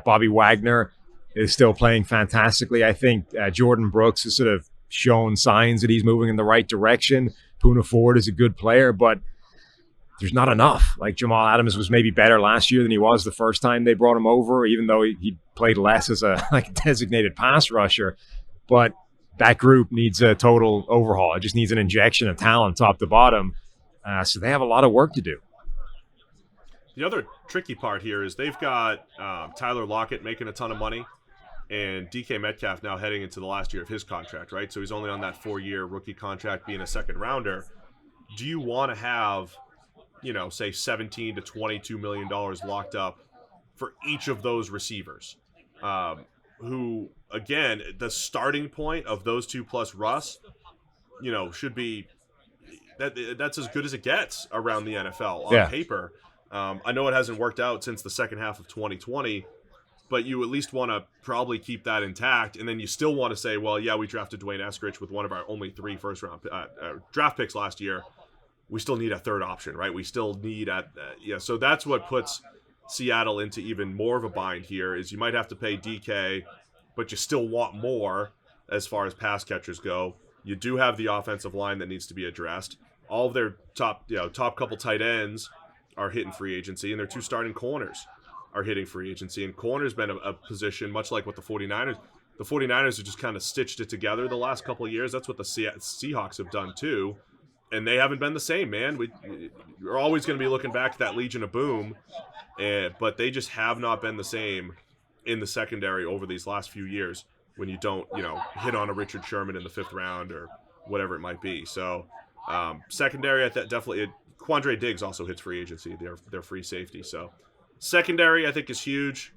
Bobby Wagner is still playing fantastically. I think Jordan Brooks has sort of shown signs that he's moving in the right direction. Poona Ford is a good player, but there's not enough. Like Jamal Adams was maybe better last year than he was the first time they brought him over, even though he played less as a designated pass rusher. But that group needs a total overhaul. It just needs an injection of talent top to bottom. So they have a lot of work to do. The other tricky part here is they've got Tyler Lockett making a ton of money, and DK Metcalf now heading into the last year of his contract, right? So he's only on that 4-year rookie contract, being a second rounder. Do you want to have, say $17 to $22 million locked up for each of those receivers? Who, again, the starting point of those 2 plus Russ, should be that's as good as it gets around the NFL on paper. I know it hasn't worked out since the second half of 2020, but you at least want to probably keep that intact. And then you still want to say, well, yeah, we drafted Dwayne Eskridge with one of our only 3 first-round draft picks last year. We still need a third option, right? We still need so that's what puts Seattle into even more of a bind here, is you might have to pay DK, but you still want more as far as pass catchers go. You do have the offensive line that needs to be addressed. All of their top couple tight ends are hitting free agency, and their 2 starting corners are hitting free agency. And corner's been a position, much like what the 49ers. The 49ers have just kind of stitched it together the last couple of years. That's what the Seahawks have done too. And they haven't been the same, man. We're always going to be looking back to that Legion of Boom, but they just have not been the same in the secondary over these last few years when you don't, hit on a Richard Sherman in the 5th round or whatever it might be. So secondary, I definitely Quandre Diggs also hits free agency. They're free safety. So secondary, I think, is huge.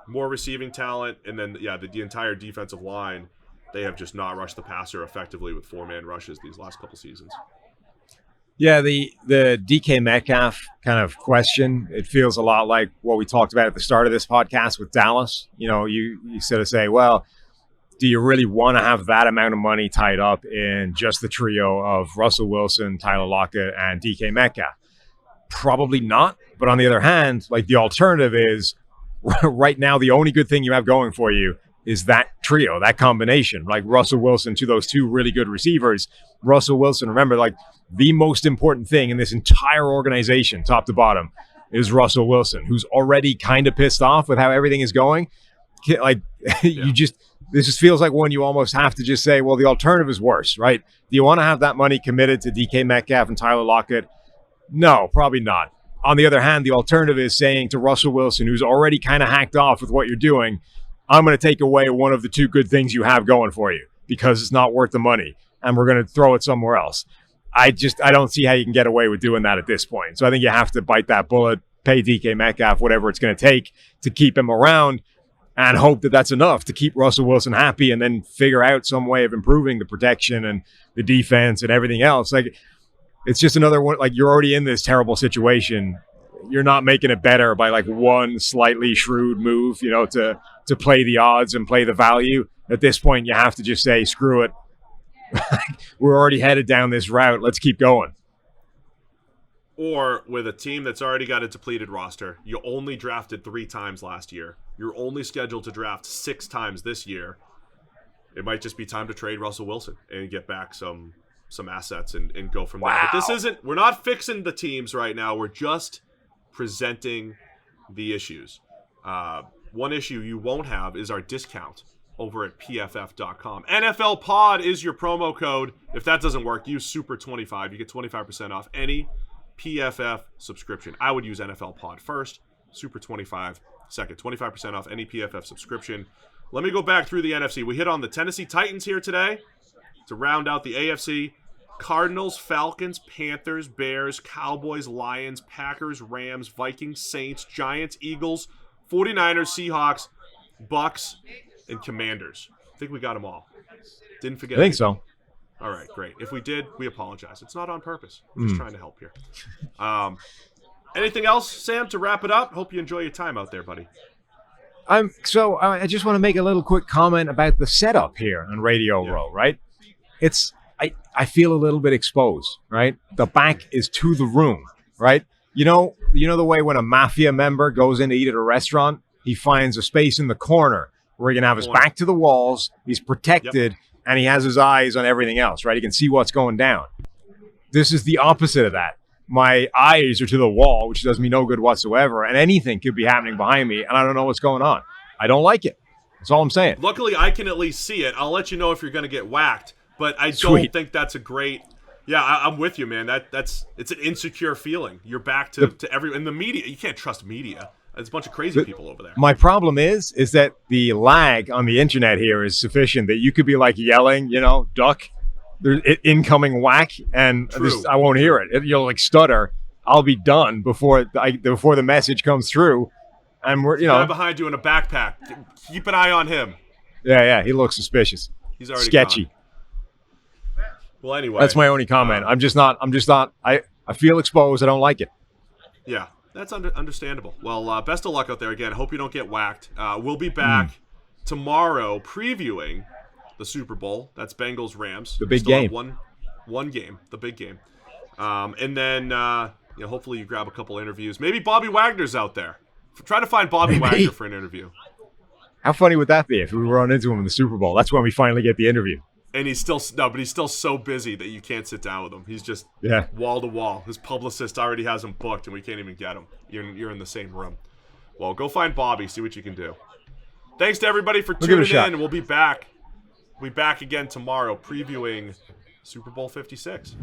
More receiving talent, and then the entire defensive line. They have just not rushed the passer effectively with 4-man rushes these last couple seasons. Yeah, the DK Metcalf kind of question, it feels a lot like what we talked about at the start of this podcast with Dallas. You sort of say, well, do you really want to have that amount of money tied up in just the trio of Russell Wilson, Tyler Lockett, and DK Metcalf? Probably not. But on the other hand, like the alternative is right now, the only good thing you have going for you is that trio, that combination, like Russell Wilson to those 2 really good receivers. Russell Wilson, remember, like the most important thing in this entire organization, top to bottom, is Russell Wilson, who's already kind of pissed off with how everything is going. Like This just feels like one you almost have to just say, well, the alternative is worse, right? Do you want to have that money committed to DK Metcalf and Tyler Lockett? No, probably not. On the other hand, the alternative is saying to Russell Wilson, who's already kind of hacked off with what you're doing, I'm going to take away one of the two good things you have going for you because it's not worth the money, and we're going to throw it somewhere else. I don't see how you can get away with doing that at this point. So I think you have to bite that bullet, pay DK Metcalf whatever it's going to take to keep him around, and hope that that's enough to keep Russell Wilson happy, and then figure out some way of improving the protection and the defense and everything else. Like, it's just another one. Like, you're already in this terrible situation. You're not making it better by like one slightly shrewd move, to play the odds and play the value. At this point, you have to just say, screw it. We're already headed down this route. Let's keep going. Or with a team that's already got a depleted roster, you only drafted 3 times last year. You're only scheduled to draft 6 times this year. It might just be time to trade Russell Wilson and get back some assets and go from there. But we're not fixing the teams right now. We're just presenting the issues. One issue you won't have is our discount over at PFF.com. NFL Pod is your promo code. If that doesn't work, use Super25. You get 25% off any PFF subscription. I would use NFL Pod first, Super25 second. 25% off any PFF subscription. Let me go back through the NFC. We hit on the Tennessee Titans here today to round out the AFC. Cardinals, Falcons, Panthers, Bears, Cowboys, Lions, Packers, Rams, Vikings, Saints, Giants, Eagles, 49ers, Seahawks, Bucs, and Commanders. I think we got them all. Didn't forget. I think so. All right, great. If we did, we apologize. It's not on purpose. We're just trying to help here. Anything else, Sam, to wrap it up? Hope you enjoy your time out there, buddy. I just want to make a little quick comment about the setup here on Radio Row, right? I feel a little bit exposed, right? The back is to the room, right? You know the way when a mafia member goes in to eat at a restaurant, he finds a space in the corner where he can have his back to the walls, he's protected, and he has his eyes on everything else, right? He can see what's going down. This is the opposite of that. My eyes are to the wall, which does me no good whatsoever, and anything could be happening behind me, and I don't know what's going on. I don't like it. That's all I'm saying. Luckily, I can at least see it. I'll let you know if you're going to get whacked, but I don't think that's a great... Yeah, I'm with you, man. It's an insecure feeling. You're back to everyone. And the media, you can't trust media. There's a bunch of crazy people over there. My problem is that the lag on the internet here is sufficient that you could be like yelling, duck, there's incoming whack, and I won't hear it. You'll like stutter. I'll be done before the message comes through, and we're guy behind you in a backpack. Keep an eye on him. Yeah, he looks suspicious. He's already sketchy. Gone. Well, anyway, that's my only comment. I'm just not. I feel exposed. I don't like it. Yeah. That's understandable. Well, best of luck out there again. Hope you don't get whacked. We'll be back tomorrow previewing the Super Bowl. That's Bengals-Rams. The big game. One game, the big game. And then hopefully you grab a couple interviews. Maybe Bobby Wagner's out there. Try to find Bobby Wagner for an interview. How funny would that be if we run into him in the Super Bowl? That's when we finally get the interview. And he's still so busy that you can't sit down with him. He's just wall to wall. His publicist already has him booked, and we can't even get him. You're in the same room. Well, go find Bobby, see what you can do. Thanks to everybody for tuning in, and we'll be back. We'll be back again tomorrow previewing Super Bowl 56.